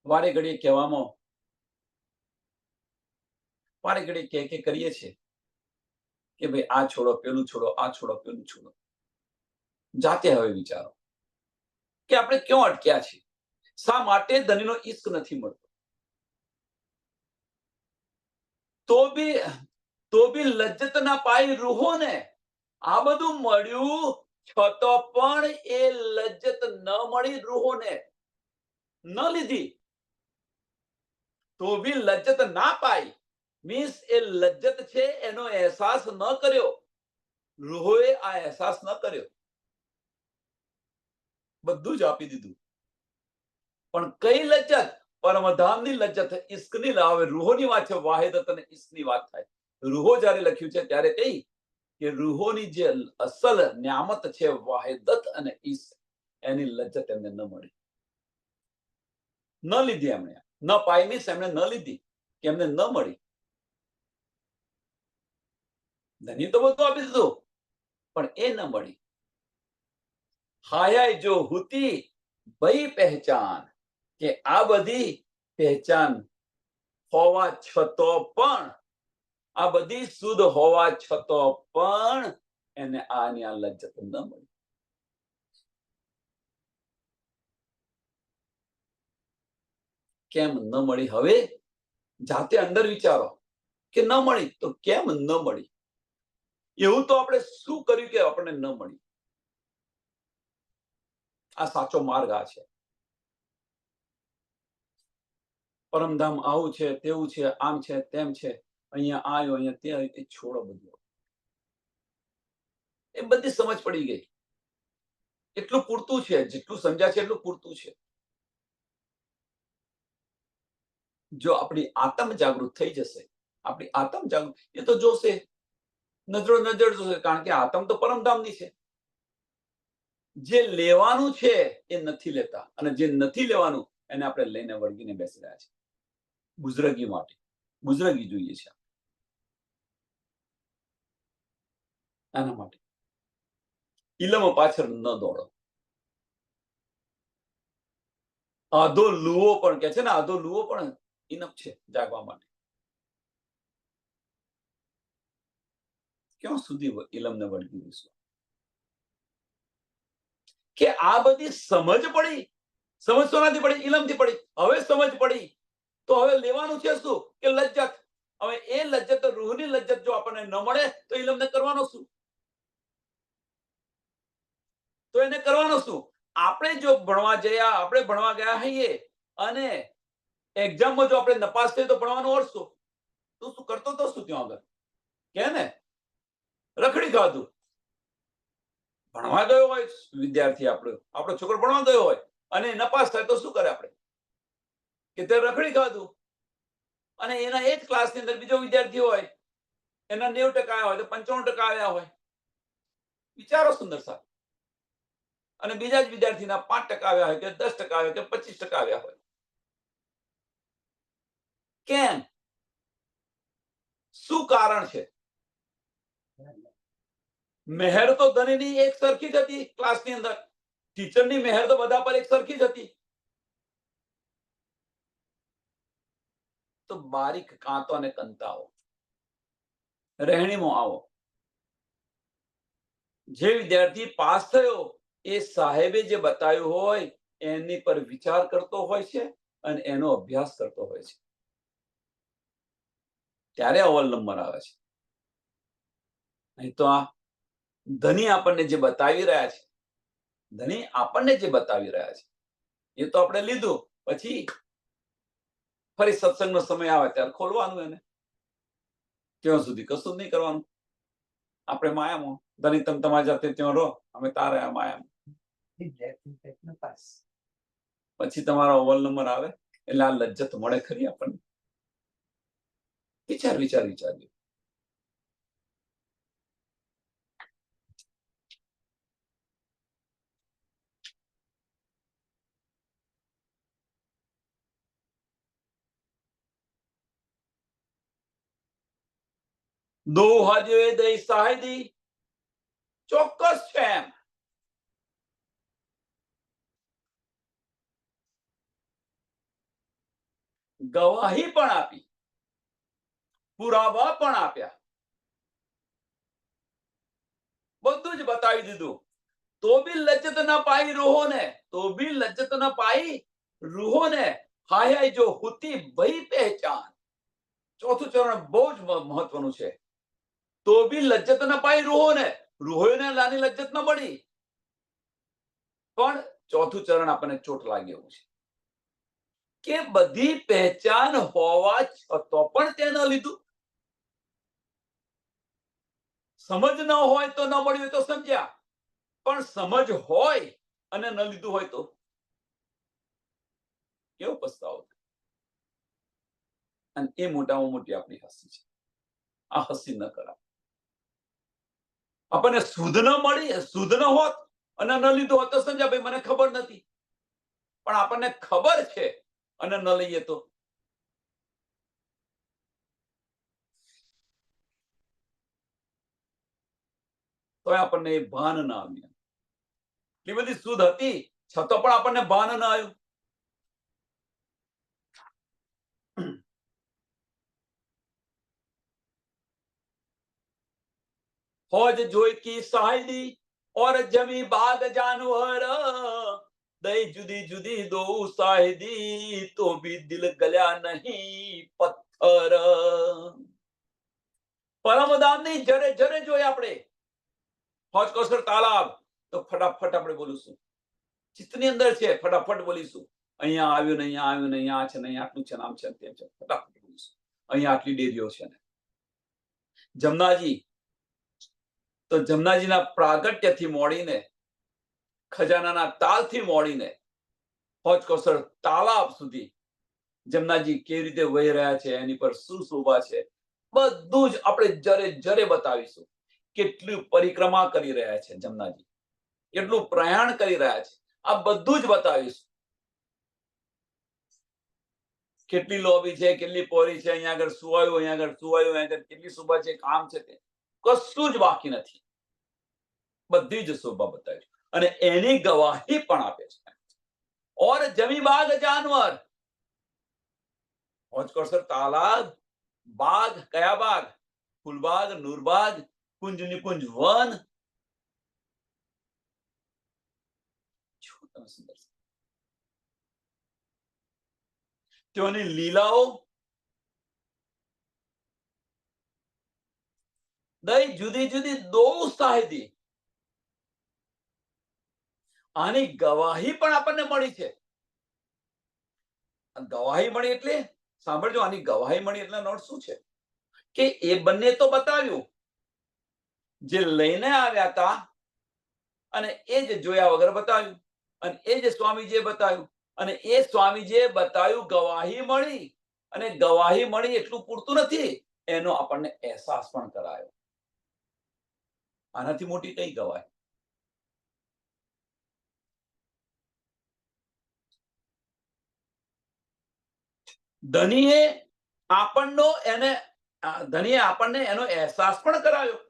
વારે ઘડીએ કહેવામાં, વારે ઘડીએ કે કરીએ છીએ કે ભાઈ આ છોડો, પેલું છોડો, આ છોડો, પેલું છોડો. જાતે હવે વિચારો કે આપણે ક્યાં અટક્યા છીએ? શા માટે ધનીનો ઈશ્ક નથી મળતો? તો બી લજ્જત ના પાઈ રૂહો ને. આ બધું મળ્યું છતાં પણ એ લજ્જત ન મળી, રૂહોને ન લીધી. તો બી લજ્જત ના પાઈ મીન્સ એ લજ્જત છે એનો અહેસાસ ન કર્યો, રૂહોએ આ અહેસાસ ન કર્યો. બધું જ આપી દીધું, પણ કઈ લજ્જત? પરમધામની લજ્જત, ઇશ્કની. હવે રૂહોની વાત છે, વાહિદત અને ઇશ્કની વાત થાય. રૂહો જ્યારે લખ્યું છે ત્યારે કઈ કે રૂહોની જે અસલ ન્યામત છે વાહિદત અને ઇશ્ક, એની લજ્જત એમને ન મળી, ન લીધી. એમણે ન પાઈ મીન્સ એમણે ન લીધી, કે એમને ન મળી. ધની તો બધું આપી દીધું, પણ એ ન મળી. હાય જો હુતી ભઈ પહેચાન, કે આ બધી પહેચાન હોવા છતો પણ, આ બધી શુદ્ધ હોવા છતો પણ એને આની આ લજ્જત ન મળી. કેમ ન મળી? હવે જાતે અંદર વિચારો કે ન મળી તો કેમ ન મળી? એવું તો આપણે શું કર્યું કે આપણને ન મળી? આ સાચો માર્ગ આ છે. પરમધામ આવું છે, તેવું છે, આમ છે, તેમ છે, અહીંયા આવ્યો, અહીંયા તે આવ્યું, એ છોડો બધું. એ બધી સમજ પડી ગઈ. એટલું પૂરતું છે, જેટલું સમજ્યા છે એટલું પૂરતું છે. જો આપણી આત્મ જાગૃત થઈ જશે, આપણી આત્મ જાગૃત, એ તો જોશે, નજરો નજર જોશે, કારણ કે આત્મ તો પરમધામની છે. જે લેવાનું છે એ નથી લેતા, અને જે નથી લેવાનું એને આપણે લઈને વળગીને બેસી રહ્યા છે. બુઝરગી માટે બુઝરગી જોઈએ છે. આના માટે ઇલમ પાછળ ન દોડો. આધો લુવો પણ કે છે ને, આધો લુવો પણ ઇનફ છે જાગવા માટે. ક્યાં સુધી ઇલમને વળગી રહીશું? કે આ બધી સમજ પડી. સમજ તો નથી પડી, ઇલમથી પડી. હવે સમજ પડી તો હવે લેવાનું છે શું? કે લજ્જત. હવે એ લજ્જત, રૂહની લજ્જત જો આપણને ન મળે તો ઇલમને કરવાનો શું? તો એને કરવાનો શું? આપણે જો ભણવા ગયા હોઈએ અને એક્ઝામમાં જો આપણે નપાસ થઈએ તો ભણવાનો અર્થ શું? તું શું કરતો તો શું ત્યાં આગળ? કે ને રખડી ખાધું. ભણવા ગયો હોય વિદ્યાર્થી, આપણો છોકરો ભણવા ગયો હોય અને નપાસ થાય તો શું કરે? આપણે કે તે રખડી ખાધું. અને એના એ જ ક્લાસની અંદર બીજો વિદ્યાર્થી હોય, એના 90% આવ્યા હોય તો 95% આવ્યા હોય. વિચારો સુંદર સાહેબ. અને બીજા જ વિદ્યાર્થીના 5% આવ્યા હોય, કે 10% આવ્યા, કે 25% આવ્યા હોય. કેમ? શું કારણ છે? મહેર તો ધણીની એક સરખી જ હતી ક્લાસની અંદર. ટીચરની મહેર તો બધા પર એક સરખી જ હતી. તો બારીક કાંતો અને કંતાઓ, રહેણીમાં આવો. જે વિદ્યાર્થી પાસ થયો એ સાહેબે જે બતાવ્યું હોય એની પર વિચાર કરતો હોય છે અને એનો અભ્યાસ કરતો હોય છે, ત્યારે અવ્વલ નંબર આવે છે. નહીં તો આ ધની આપણને જે બતાવી રહ્યા છે, એ તો આપણે લીધું, પછી ફરી સત્સંગનો સમય આવે ત્યારે ખોલવાનું એને. ત્યાં સુધી કશું જ નહીં કરવાનું. આપણે માયામાં. ધની તમે તમારી જાતે ત્યાં રહો, અમે તારે આ માયામાં. પછી તમારો અવ્વલ નંબર આવે એટલે આ લજ્જત મળે ખરી આપણને? વિચારજો. દો હાજે દઈ સાહેદી ચોક્કસ છે એમ. ગવાહી પણ આપી, પુરાવા પણ આપ્યા, બધું જ બતાવી દીધું. તો બી લજ્જત ન પાઈ રૂહોને. હાય જો હુતી ભઈ પહેચાન. ચોથું ચરણ બહુ જ મહત્વનું છે. તો બી લજ્જત ન પાઈ રૂહોને લાની લજ્જત ન મળી. પણ ચોથું ચરણ આપણને ચોટ લાગે એવું છે કે બધી પહેચાન હોવા છતો પણ તે ન લીધું. સમજ ન હોય તો ન મળ્યું તો સમજ્યા, પણ સમજ હોય અને ન લીધું હોય તો કેવો પસ્તાવો થાય. અને એ મોટામાં મોટી આપણી હસી છે. આ હસી ન કરાય. આપણને સુધ ન મળી, સુધ ન હોત અને ન લીધું હોત તો સમજ્યા ભાઈ મને ખબર નથી. પણ આપણને ખબર છે અને ન લઈએ તો આપણને એ ભાન ના આવ્યું. એટલી બધી સુધ હતી છતાં પણ આપણને ભાન ના આવ્યું. फौज जोई की शाहिदी और जमी बाग जानवर दई जुदी जुदी दो शाहिदी तो भी दिल गल्या नहीं पत्थर. પરમદાનની જરે જરે જોઈએ આપણે ફોજ કોસર તાલાબ તો ફટાફટ આપણે બોલીશું. ચિત્તની અંદર છે ફટાફટ બોલીશું. અહીંયા આવ્યું ને અહીંયા આવ્યું ને અહીંયા છે ને અહીંયા આટલું છે નામ છે તેમ છે ફટાફટ બોલીશું. અહીંયા આટલી ડેરીઓ છે ને જમનાજી તો જમનાજીના પ્રાગટ્યથી મોડીને ખજાનાના તાલથી મોડીને ફોજ કોસર તાલાબ સુધી જમનાજી કેવી રીતે વહી રહ્યા છે એની પર શું શોભા છે બધું જ આપણે જરે જરે બતાવીશું. કેટલી પરિક્રમા કરી રહ્યા છે જમનાજી, કેટલું પ્રયાણ કરી રહ્યા છે આ બધું જ બતાવીશું. કેટલી લોબી છે, કેટલી પોરી છે, અહીંયા આગળ સુવાયું, અહીંયા આગળ સુવાયું, અહીંયા આગળ કેટલી શોભા છે, કામ છે, તે કશું જ બાકી નથી. બધી જ શોભા બતાવી અને એની ગવાહી પણ આપે છે. ઓર જમી બાગ જાનવર, ફોજ કોસર તાલાબ, બાગ કયા બાગ? ફૂલબાગ, નૂરબાગ, કુંજ નિકુંજ વન. તેઓની લીલાઓ દઈ જુદી જુદી દો શાહિદી. આની ગવાહી પણ આપણને મળી છે. ગવાહી મળી એટલે સાંભળજો, આની ગવાહી મળી એટલે નોટ શું છે કે એ બંને તો બતાવ્યું જે લઈને આવ્યા હતા અને એ જ જોયા વગર બતાવ્યું અને એ જ સ્વામીજીએ બતાવ્યું અને એ સ્વામીજીએ બતાવ્યું ગવાહી મળી અને ગવાહી મળી એટલું પૂરતું નથી, એનો આપણને અહેસાસ પણ કરાયો. આનાથી મોટી કઈ ગવાહી? ધનીએ આપણને એનો અહેસાસ પણ કરાયો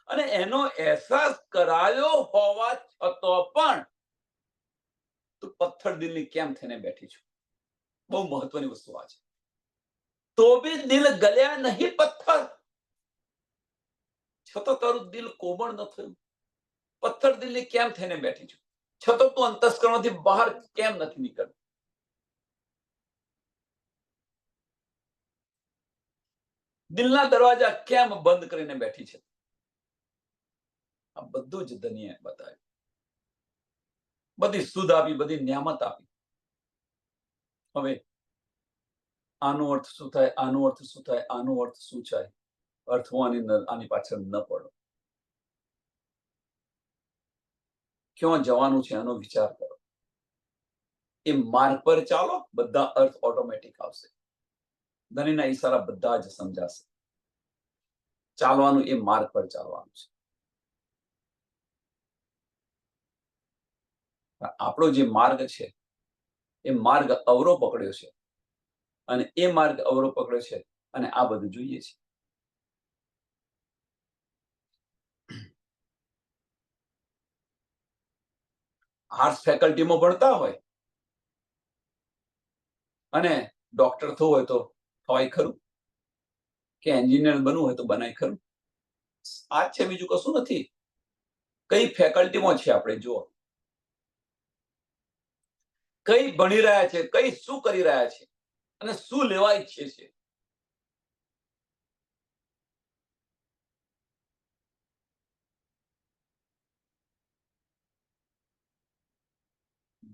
અને એનો અહેસાસ કરાયો હોવા છતાં પણ તું પથ્થર દિલની કેમ થઈને બેઠી છું? બહુ મહત્વની વસ્તુ આ છે. તો બી દિલ ગલ્યા નહીં પથ્થર, છતાં તારું દિલ કોમળ ન થયું. પથ્થર દિલની કેમ થઈને બેઠી છું? છતાં તું અંતસ્કરણથી બહાર કેમ નથી નીકળતી? દિલના દરવાજા કેમ બંધ કરીને બેઠી છે? આ બધું જ ધનીએ બતાવ્યું. બધી સુધ આપી, બધી નિયામત આપી. હવે આનો અર્થ શું થાય, આનો અર્થ શું થાય, આનો અર્થ શું થાય? અર્થ હું આની પાછળ ન પડો. ક્યાં જવાનું છે આનો વિચાર કરો. એ માર્ગ પર ચાલો, બધા અર્થ ઓટોમેટિક આવશે. ધનીના ઈશારા બધા જ સમજાશે. ચાલવાનું એ માર્ગ પર ચાલવાનું છે. આપણો જે માર્ગ છે એ માર્ગ અવરો પકડ્યો છે અને એ માર્ગ અવરો પકડ્યો છે અને આ બધું જોઈએ છે. આર્ટ્સ ફેકલ્ટીમાં ભણતા હોય અને ડોક્ટર થવું હોય તો થવાય ખરું, કે એન્જિનિયર બનવું હોય તો બનાય ખરું? આ છે, બીજું કશું નથી. કઈ ફેકલ્ટીમાં છે આપણે જુઓ, કઈ ભણી રહ્યા છે, કઈ શું કરી રહ્યા છે અને શું લેવા ઈચ્છે છે.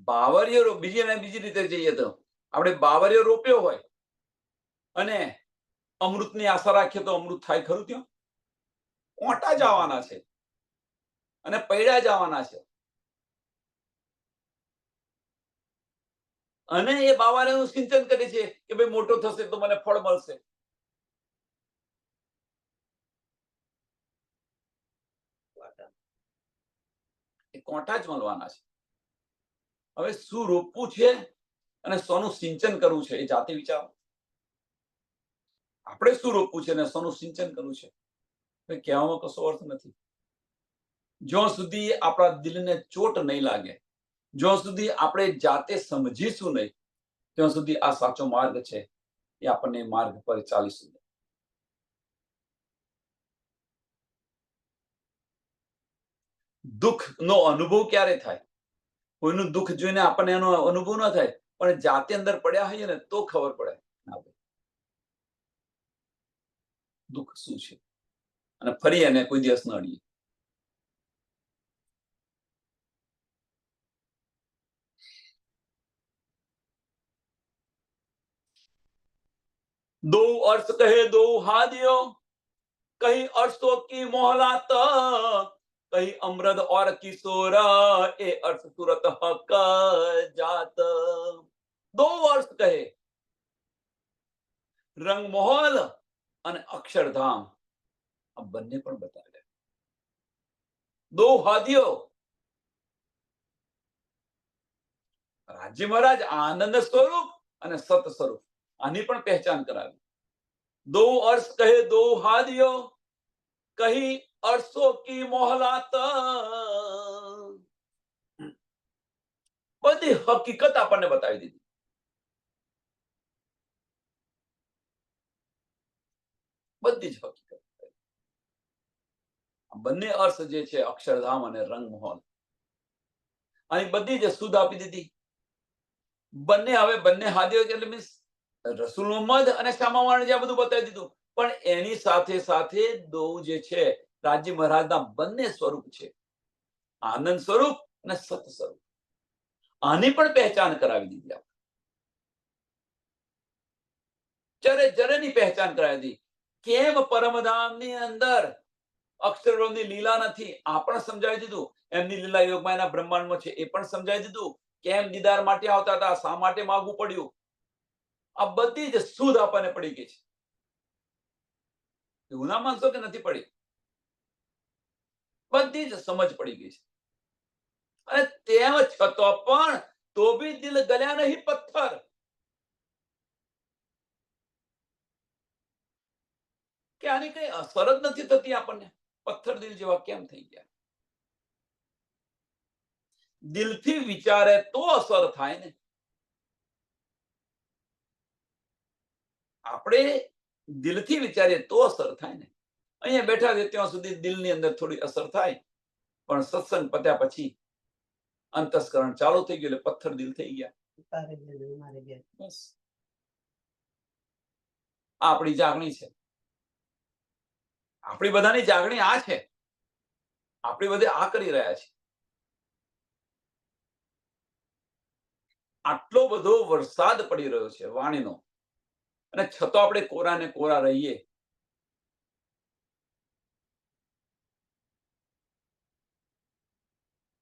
બાવરીઓ બીજી રીતે જઈએ તો આપણે બાવરીઓ રોપ્યો હોય અને અમૃતની આશા રાખીએ તો અમૃત થાય ખરું? ત્યાં ઓંટા જવાના છે અને પૈડા જવાના છે. અને એ બાવાને એનું સિંચન કરે છે કે ભાઈ મોટો થશે તો મને ફળ મળશે. એ કોઠા જ મળવાના છે. હવે શું રોપવું છે અને સોનું સિંચન કરવું છે એ જાતે વિચારો. આપણે શું રોપવું છે અને સોનું સિંચન કરવું છે કહેવામાં કશો અર્થ નથી. જ્યાં સુધી આપણા દિલને ચોટ નહીં લાગે, જ્યાં સુધી આપણે જાતે સમજીશું નહીં, ત્યાં સુધી આ સાચો માર્ગ છે એ આપણને માર્ગ પર ચાલીશું. દુઃખનો અનુભવ ક્યારે થાય? કોઈનું દુઃખ જોઈને આપણને એનો અનુભવ ન થાય, પણ જાતે અંદર પડ્યા હોઈએ ને તો ખબર પડે દુઃખ શું છે, અને ફરી એને કોઈ દિવસ ન અડીએ. दो अर्थ कहे दो हादियों, कहीं अरसों की मोहलात, कहीं अमृत और किशोर, ए अर्थ सूरत हक जात. दो अर्थ કહે, રંગમહોલ અને અક્ષરધામ, આ બંને પણ બતાવ્યા. દો હાદીઓ, રાજ્ય મહારાજ આનંદ સ્વરૂપ અને સત સ્વરૂપ, આની પણ પહેચાન કરાવી. દો અર્થ કહે દો હાદીઓ, કહી અરસો કી મોહલાત, બધી હકીકત આપણને બતાવી દીધી. બધી જ હકીકત. બંને અર્થ જે છે અક્ષરધામ અને રંગમહોલ, આની બધી જ સુધ આપી દીધી. બંને હવે બંને હાદીઓ એટલે મીન્સ રસૂલ મોહમ્મદ અને શામાવાળા જે બધું બતાવી દીધું, પણ એની સાથે સાથે દો જે છે રાજ્ય મહારાજના બંને સ્વરૂપ છે, આનંદ સ્વરૂપ અને સત સ્વરૂપ, આની પણ પહેચાન કરાવી દીધી. જરે જરેની પહેચાન કરાવી દીધી. કેમ પરમધામની અંદર અક્ષરોની લીલા નથી, આ પણ સમજાવી દીધું. એમની લીલા યોગમાયાના બ્રહ્માંડમાં છે એ પણ સમજાવી દીધું. કેમ દીદાર માટે આવતા હતા, શા માટે માંગવું પડ્યું, આ બધી જ સુધ આપણને પડી ગઈ છે. એવું ના માનશો કે નથી પડી, બધી જ સમજ પડી ગઈ છે. અને તેમ છતાં પણ તો બી દિલ ગલ્યા નહીં પથ્થર. કે આની કઈ અસર જ નથી થતી આપણને, પથ્થર દિલ જેવા કેમ થઈ ગયા? દિલથી વિચારે તો અસર થાય ને. આપણે દિલથી વિચારીએ તો અસર થાય ને. અહીંયા બેઠા છે ત્યાં સુધી દિલની અંદર થોડી અસર થાય, પણ સત્સંગ પત્યા પછી અંતસ્કરણ ચાલુ થઈ ગયું એટલે પથ્થર દિલ થઈ ગયા. બસ આપણી જાગણી છે, આપણી બધાની જાગણી આ છે, આપણે બધે આ કરી રહ્યા છે. આટલો બધો વરસાદ પડી રહ્યો છે વાણીનો, અને છતાં આપણે કોરા ને કોરા રહીએ.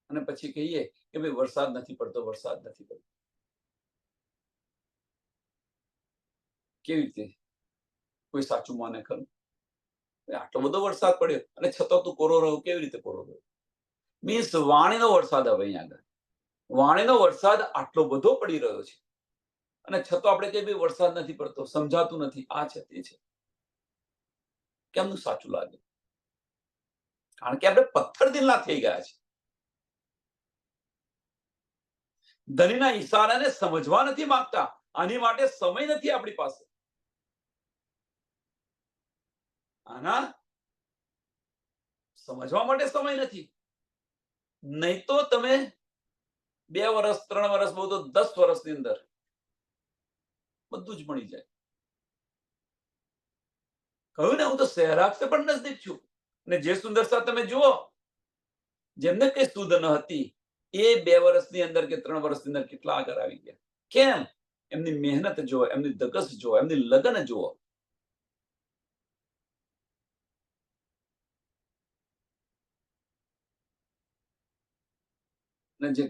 અને પછી કહીએ કે ભાઈ વરસાદ નથી પડતો, વરસાદ નથી પડતો. કેવી રીતે કોઈ સાચું માને ખરું? આટલો બધો વરસાદ પડ્યો અને છતાં તું કોરો રહ્યો, કેવી રીતે કોરો રહ્યો? મીન્સ વાણીનો વરસાદ. હવે અહીંયા આગળ વાણીનો વરસાદ આટલો બધો પડી રહ્યો છે, અને છતાં આપણે કઈ ભાઈ વરસાદ નથી પડતો, સમજાતું નથી, આ છે તે છે. કેમનું સાચું લાગે? કારણ કે આપણે પથ્થર દિલના થઈ ગયા છે. ધનીના ઈશારાને સમજવા નથી માંગતા. આની માટે સમય નથી આપણી પાસે. આના સમજવા માટે સમય નથી. નહીં તો તમે 2 વર્ષ 3 વર્ષ, બહુ તો 10 વર્ષની અંદર બધું જ મળી જાય. કહ્યું ને, હું તો સહેરાગ से પણ નજદીક છું. ને જે સુંદરતા તમે જુઓ, જેમને કઈ સુધ ન હતી એ 2 વર્ષની અંદર કે 3 વર્ષની અંદર કેટલા આગળ આવી ગયા. કેમ? એમની મહેનત જુઓ, એમની ધગસ જુઓ, એમની લગન જુઓ. ને જે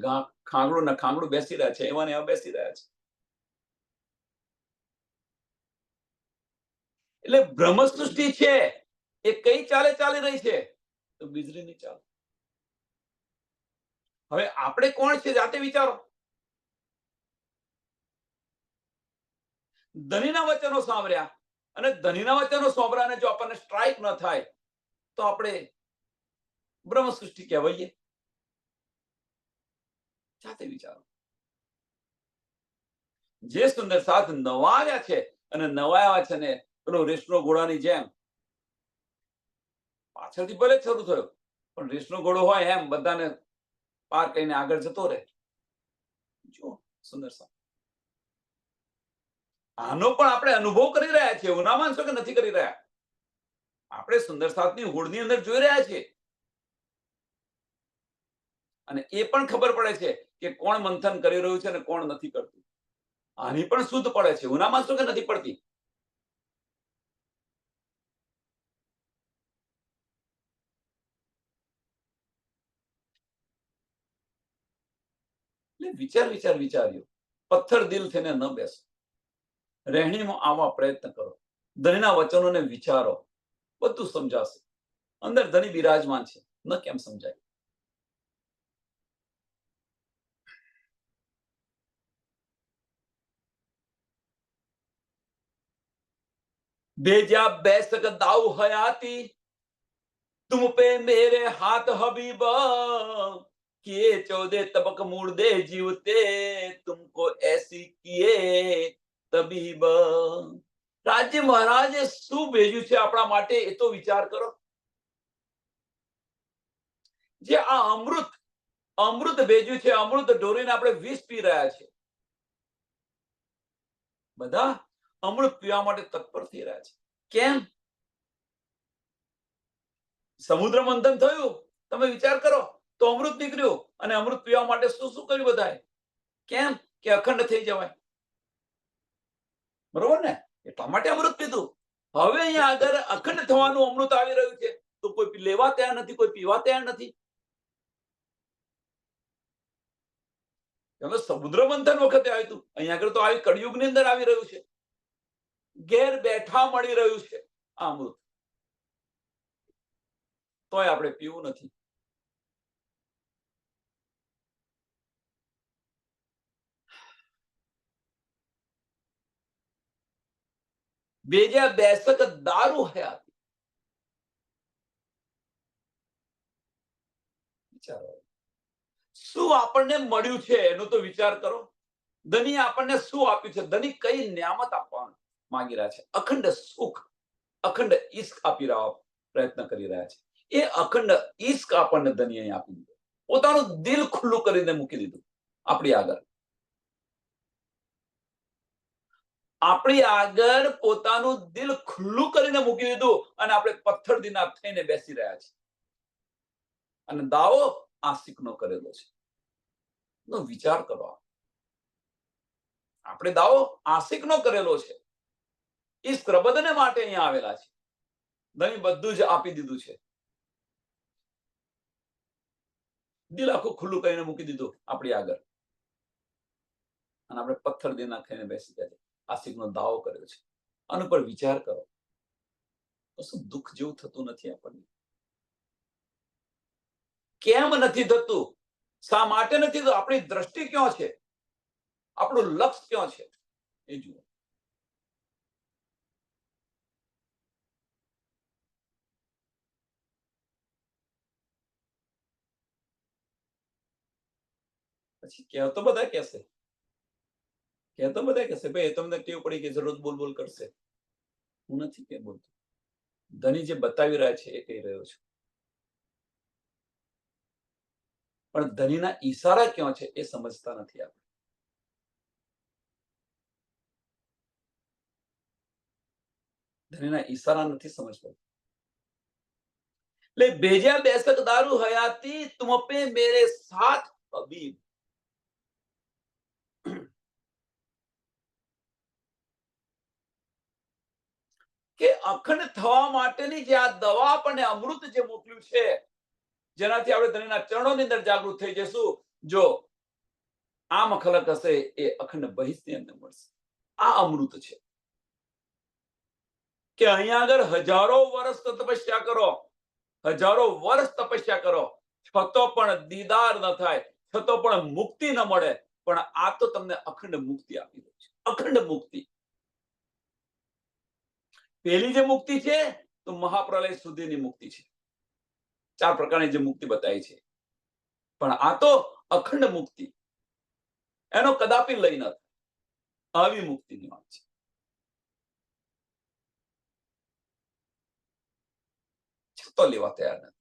ખાંગડું ને ખાંગડું બેસી રહ્યા છે, એવા ને એવા બેસી રહ્યા છે. એટલે બ્રહ્મ સૃષ્ટિ છે એ કઈ ચાલે ચાલી રહી છે? તો વીજળીની ચાલ. હવે આપણે કોણ છે જાતે વિચારો. ધનીના વચનો સાંભળ્યા અને ધનીના વચનો સાંભળ્યાને જો આપણને સ્ટ્રાઇક ન થાય તો આપણે બ્રહ્મ સૃષ્ટિ કહેવાઈએ. જાતે વિચારો. જે સુંદર સાથ નવા આવ્યા છે અને નવા આવ્યા છે ને પેલો રેસનો ઘોડાની જેમ પાછળથી ભલે શરૂ થયો પણ રેસનો ઘોડો હોય એમ બધાને પાર કરીને આગળ જતો રહે. જો સુંદર સાથ આનો પણ આપણે અનુભવ કરી રહ્યા છીએ. એવું ના માનશો કે નથી કરી રહ્યા. આપણે સુંદર સાથની હોડની અંદર જોઈ રહ્યા છીએ અને એ પણ ખબર પડે છે કે કોણ મંથન કરી રહ્યું છે અને કોણ નથી કરતું. આની પણ શુદ્ધ પડે છે. એવું ના માનશો કે નથી પડતી. વિચાર્યું. પથ્થર દિલ થઈને ન બેસો. રહેણીમાં આવવા પ્રયત્ન કરો. ધણીના વચનોને વિચારો. બધું સમજાશે. અંદર ધણી બિરાજમાન છે. ન કેમ સમજાય? भेजा बैसक दाऊ हयाती तुम पे मेरे हाथ हबीब किए 14 तबक मुर्दे जीवते तुमको ऐसी किए તબીબ. રાજ્ય મહારાજે શું ભેજ્યું છે આપણા માટે એ તો વિચાર કરો. જે આ અમૃત ભેજ્યું છે, અમૃત ઢોરીને આપણે વિષ પી રહ્યા છે. બધા અમૃત પીવા માટે તત્પર થઈ રહ્યા છે. કેમ? સમુદ્ર મંથન થયું, તમે વિચાર કરો તો અમૃત નીકળ્યું અને અમૃત પીવા માટે શું શું કર્યું બધાએ? કેમ? કે અખંડ થઈ જવાય. બરોબર ને? એટલા માટે અમૃત પીધું. હવે અહીંયા આગળ અખંડ થવાનું અમૃત આવી રહ્યું છે તો કોઈ લેવા તૈયાર નથી, કોઈ પીવા તૈયાર નથી. સમુદ્ર મંથન વખતે આવ્યું હતું. અહીંયા આગળ તો આવી કળિયુગની અંદર આવી રહ્યું છે. ઘેર બેઠા મળી રહ્યું છે આ અમૃત. તોય આપણે પીવું નથી. બેજા બેસક દારૂ હયાતી. વિચારો શું આપણને મળ્યું છે એનો તો વિચાર કરો. ધની આપણને શું આપ્યું છે? ધની કઈ નિયામત આપવા માંગી રહ્યા છે? અખંડ સુખ, અખંડ ઈશ્ક આપી રહ્યા પ્રયત્ન કરી રહ્યા છે. એ અખંડ ઈશ્ક આપણને ધની અહીં આપી દીધો. પોતાનું દિલ ખુલ્લું કરીને મૂકી દીધું આપણી આગળ. આપણી આગળ પોતાનું દિલ ખુલ્લું કરીને મૂકી દીધું અને આપણે પથ્થર દિના થઈને બેસી રહ્યા છીએ. અને દાવો આશિકનો કરેલો છે. નો વિચાર કરો. આપણે દાવો આશિકનો કરેલો છે. ઈશ્ક રબદને માટે અહીંયા આવેલા છે. ધણી બધું જ આપી દીધું છે. દિલ આખું ખુલ્લું કરીને મૂકી દીધું આપણી આગળ અને આપણે પથ્થર દિના થઈને બેસી ગયા છે. આશિકનો દાવો કર્યો છે. આના પર વિચાર કરો તો શું દુઃખ જેવું થતું નથી આપણને? કેમ નથી થતું? શા માટે નથી થતું? આપણી દ્રષ્ટિ ક્યાં છે? આપણું લક્ષ્ય ક્યાં છે? એ જુઓ. પછી કહેતો બધા કહેશે ભાઈ તમને ટેવ પડી કે જરૂર બોલ કરશે. હું નથી કે બોલતો. ધની જે બતાવી રહ્યા છે એ કહી રહ્યો છું. પણ ધનીના ઈશારા ક્યાં છે એ સમજતા નથી આપણે. ધનીના ઈશારા નથી સમજતા. એટલે ભેજા બેસક દારૂ હયાતી તુમ પે મેરે સાથ હબીબ. કે અખંડ થવા માટેની જે આ દવા આપણને અમૃત જે મોકલ્યું છે, જેનાથી આપણે ધણીના ચરણોની અંદર જાગૃત થઈ જશું. જો આ મખલક હશે એ અખંડ બહિષ્ઠની અંદર મળશે. આ અમૃત છે. કે અહીંયા આગળ હજારો વર્ષ તપસ્યા કરો, હજારો વર્ષ તપસ્યા કરો, છતો પણ દીદાર ન થાય, છતો પણ મુક્તિ ન મળે. પણ આ તો તમને અખંડ મુક્તિ આપી દે છે, અખંડ મુક્તિ. પેલી જે મુક્તિ છે તો મહાપ્રલય સુધીની મુક્તિ છે, 4 પ્રકારની જે મુક્તિ બતાવી છે. પણ આ તો અખંડ મુક્તિ, એનો કદાપી લઈ ન થાય. આવી મુક્તિની વાત છે. છતો લેવા તૈયાર નથી,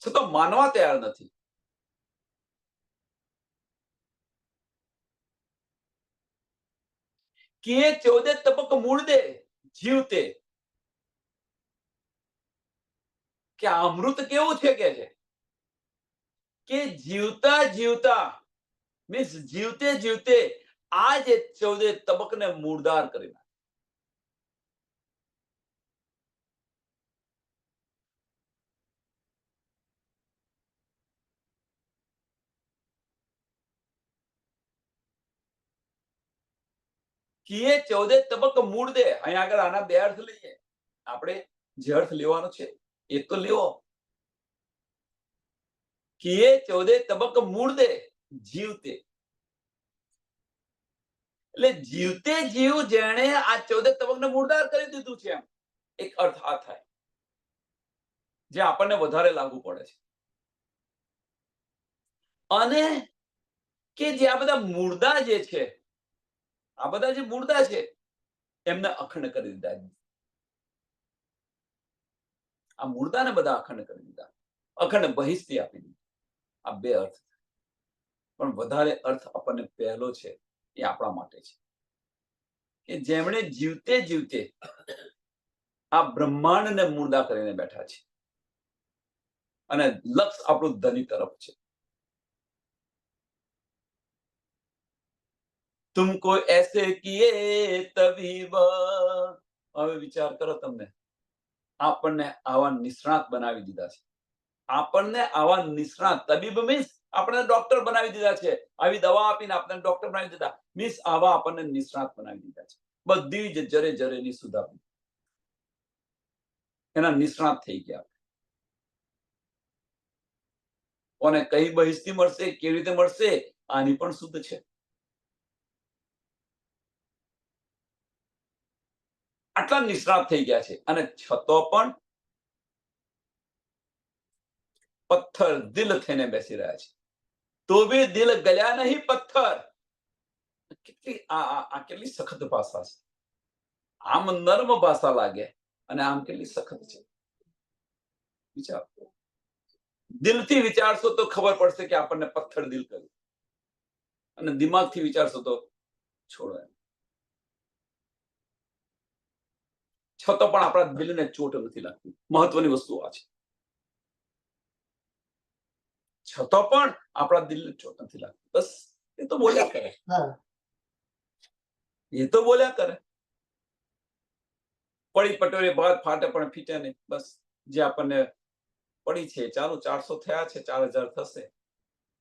છતો માનવા તૈયાર નથી. કે 14 તબક મૂળ દે જીવતે. કે આ અમૃત કેવું છે કે છે કે જીવતા જીવતા મીન્સ જીવતે જીવતે આ જે 14 તબકને મૂળદાર કરી નાખે. કે 14 તબક મૂળ દે. અહીંયા આગળ આના 2 અર્થ લઈએ આપણે. જે અર્થ લેવાનો છે એ તો લેવો. કે 14 તબક મૂળ દે જીવતે. એટલે જીવતે જીવ જેણે આ 14 તબકને મૂળદાર કરી દીધું છે, એમ એક અર્થ આ થાય, જે આપણને વધારે લાગુ પડે છે. અને કે જે આ બધા મુર્દા જે છે, આ બધા જે મુર્દા છે એમને અખંડ કરી દીધા. આ મુર્દાને બધા અખંડ કરી દીધા, અખંડ બહિષ્ઠી આપી દીધી. આ 2 અર્થ. પણ વધારે અર્થ આપણને પહેલો છે એ આપણા માટે છે કે જેમણે જીવતે જીવતે આ બ્રહ્માંડને મુર્દા કરીને બેઠા છે અને લક્ષ આપણું ધની તરફ છે. તુમકો એસે કિએ તબીબ. હવે વિચાર કરો, તમને આપણને આવા નિષ્ણાત બનાવી દીધા છે. આપણને આવા નિષ્ણાત, તબીબ મીન્સ આપણને ડોક્ટર બનાવી દીધા છે. આવી દવા આપીને આપણને ડોક્ટર બનાવી દીધા, મીન્સ આવા આપણને નિષ્ણાત બનાવી દીધા છે. બધી જ જરે જરેની સુધા એના નિષ્ણાત થઈ ગયા. કોને કઈ બહિષ્ઠી મળશે, કેવી રીતે મળશે, આની પણ શુદ્ધ છે. આટલા નિષ્ણાત થઈ ગયા છે અને છતો પણ પથ્થર દિલ થઈને બેસી રહ્યા છે. તો બી દિલ ગલ્યા નહીં પથ્થર. કેટલી સખત ભાષા છે. આમ નર્મ ભાષા લાગે અને આમ કેટલી સખત છે. વિચાર, દિલથી વિચારશો તો ખબર પડશે કે આપણને પથ્થર દિલ કર્યું, અને દિમાગથી વિચારશો તો છોડો. છતો પણ આપણા દિલને ચોટ નથી લાગતી. મહત્વની વસ્તુ આ છે. છતો પણ આપણા દિલને ચોટ નથી લાગતી. બસ એ તો બોલ્યા કરે, એ તો બોલ્યા કરે. પડી પટોરે ભાત ફાટે પણ ફીટે નહીં. બસ જે આપણને પડી છે ચાલો, 400 થયા છે, 4000 થશે,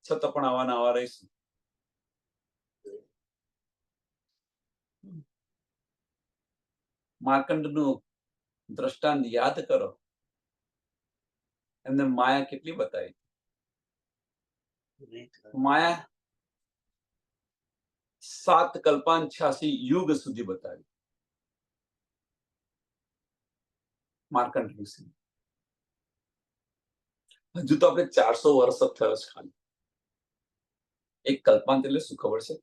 છતાં પણ આવાના આવા રહીશું. માર્કંડનું દ્રષ્ટાંત યાદ કરો. એમને માયા કેટલી બતાવી. માયા 7 કલ્પાન 86 યુગ સુધી બતાવી. માર્કંડ ઋષિ હજુ તો આપણે 400 વર્ષ જ થયો છે ખાલી. એક કલ્પાંત એટલે શું ખબર છે?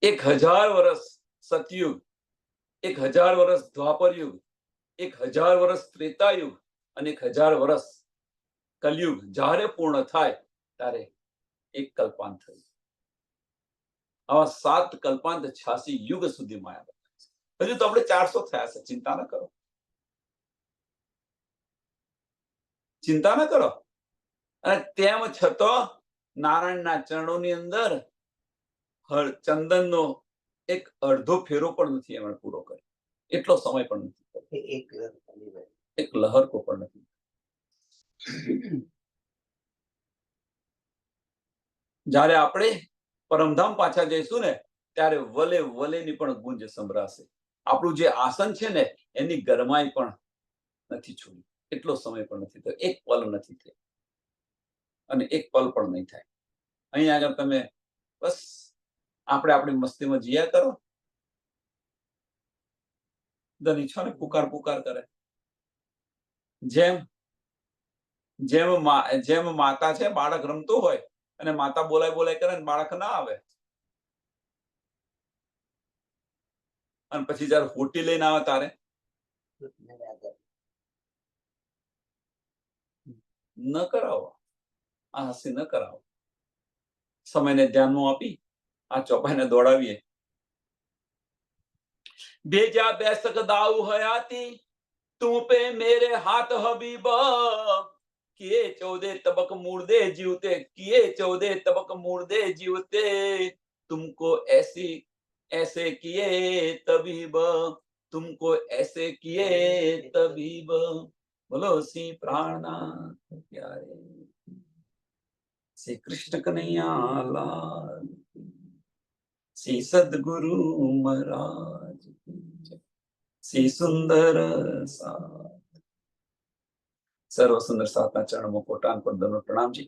1000 વર્ષ સતયુગ, 1000 વર્ષ દ્વાપર યુગ, 1000 વર્ષ ત્રેતા યુગ અને 1000 વર્ષ કલયુગ જ્યારે પૂર્ણ થાય ત્યારે એક કલ્પાંત થયું. આવા 7 કલ્પાંત 86 યુગ સુધી માયા બતાવે છે. હજુ તો આપણે 400 થયા છે. ચિંતા ન કરો, ચિંતા ન કરો. અને તેમ છતાં નારાયણના ચરણોની અંદર ચંદનનો એક અડધો ફેરો પણ નથી એમણે પૂરો કર્યો. એટલો સમય પણ નથી, એક લહરકો પણ નથી. જ્યારે આપણે પરમધામ પાછા જઈશું ને ત્યારે વલે વલેની પણ ગુંજ સંભળાશે. આપણું જે આસન છે ને એની ગરમાઈ પણ નથી છોડી. એટલો સમય પણ નથી થયો. એક પલ નથી થયો અને એક પલ પણ નહીં થાય. અહીં આગળ તમે બસ આપણે આપણી મસ્તીમાં જીયા કરો. બધાની ઈચ્છાને પુકાર પુકાર કરે. જેમ જેમ માતા છે, બાળક રમતું હોય અને માતા બોલાય બોલાય કરે ને બાળક ના આવે, અને પછી જયારે હોટી લઈને આવે તારે ન કરાવો, આ હસી ન કરાવો. સમયને ધ્યાનમાં આપી આ ચોપાઈને દોડાવીએ. भेजा बैसक दाऊ हयाती तुम पे मेरे हाथ हबीब किए 14 तबक मुर्दे जीवते, किए 14 तबक मुर्दे जीवते, तुमको ऐसी ऐसे किए तबीब, तुमको ऐसे किए तबीब, बोलो सी प्राणनाथ प्यारे श्री कृष्ण कन्हैया लाल, श्री सद्गुरु महाराज की जय, श्री सुंदर साथ. સર્વ સુંદર સાતના ચરણમાં કોટાન પર દંડ પ્રણામજી.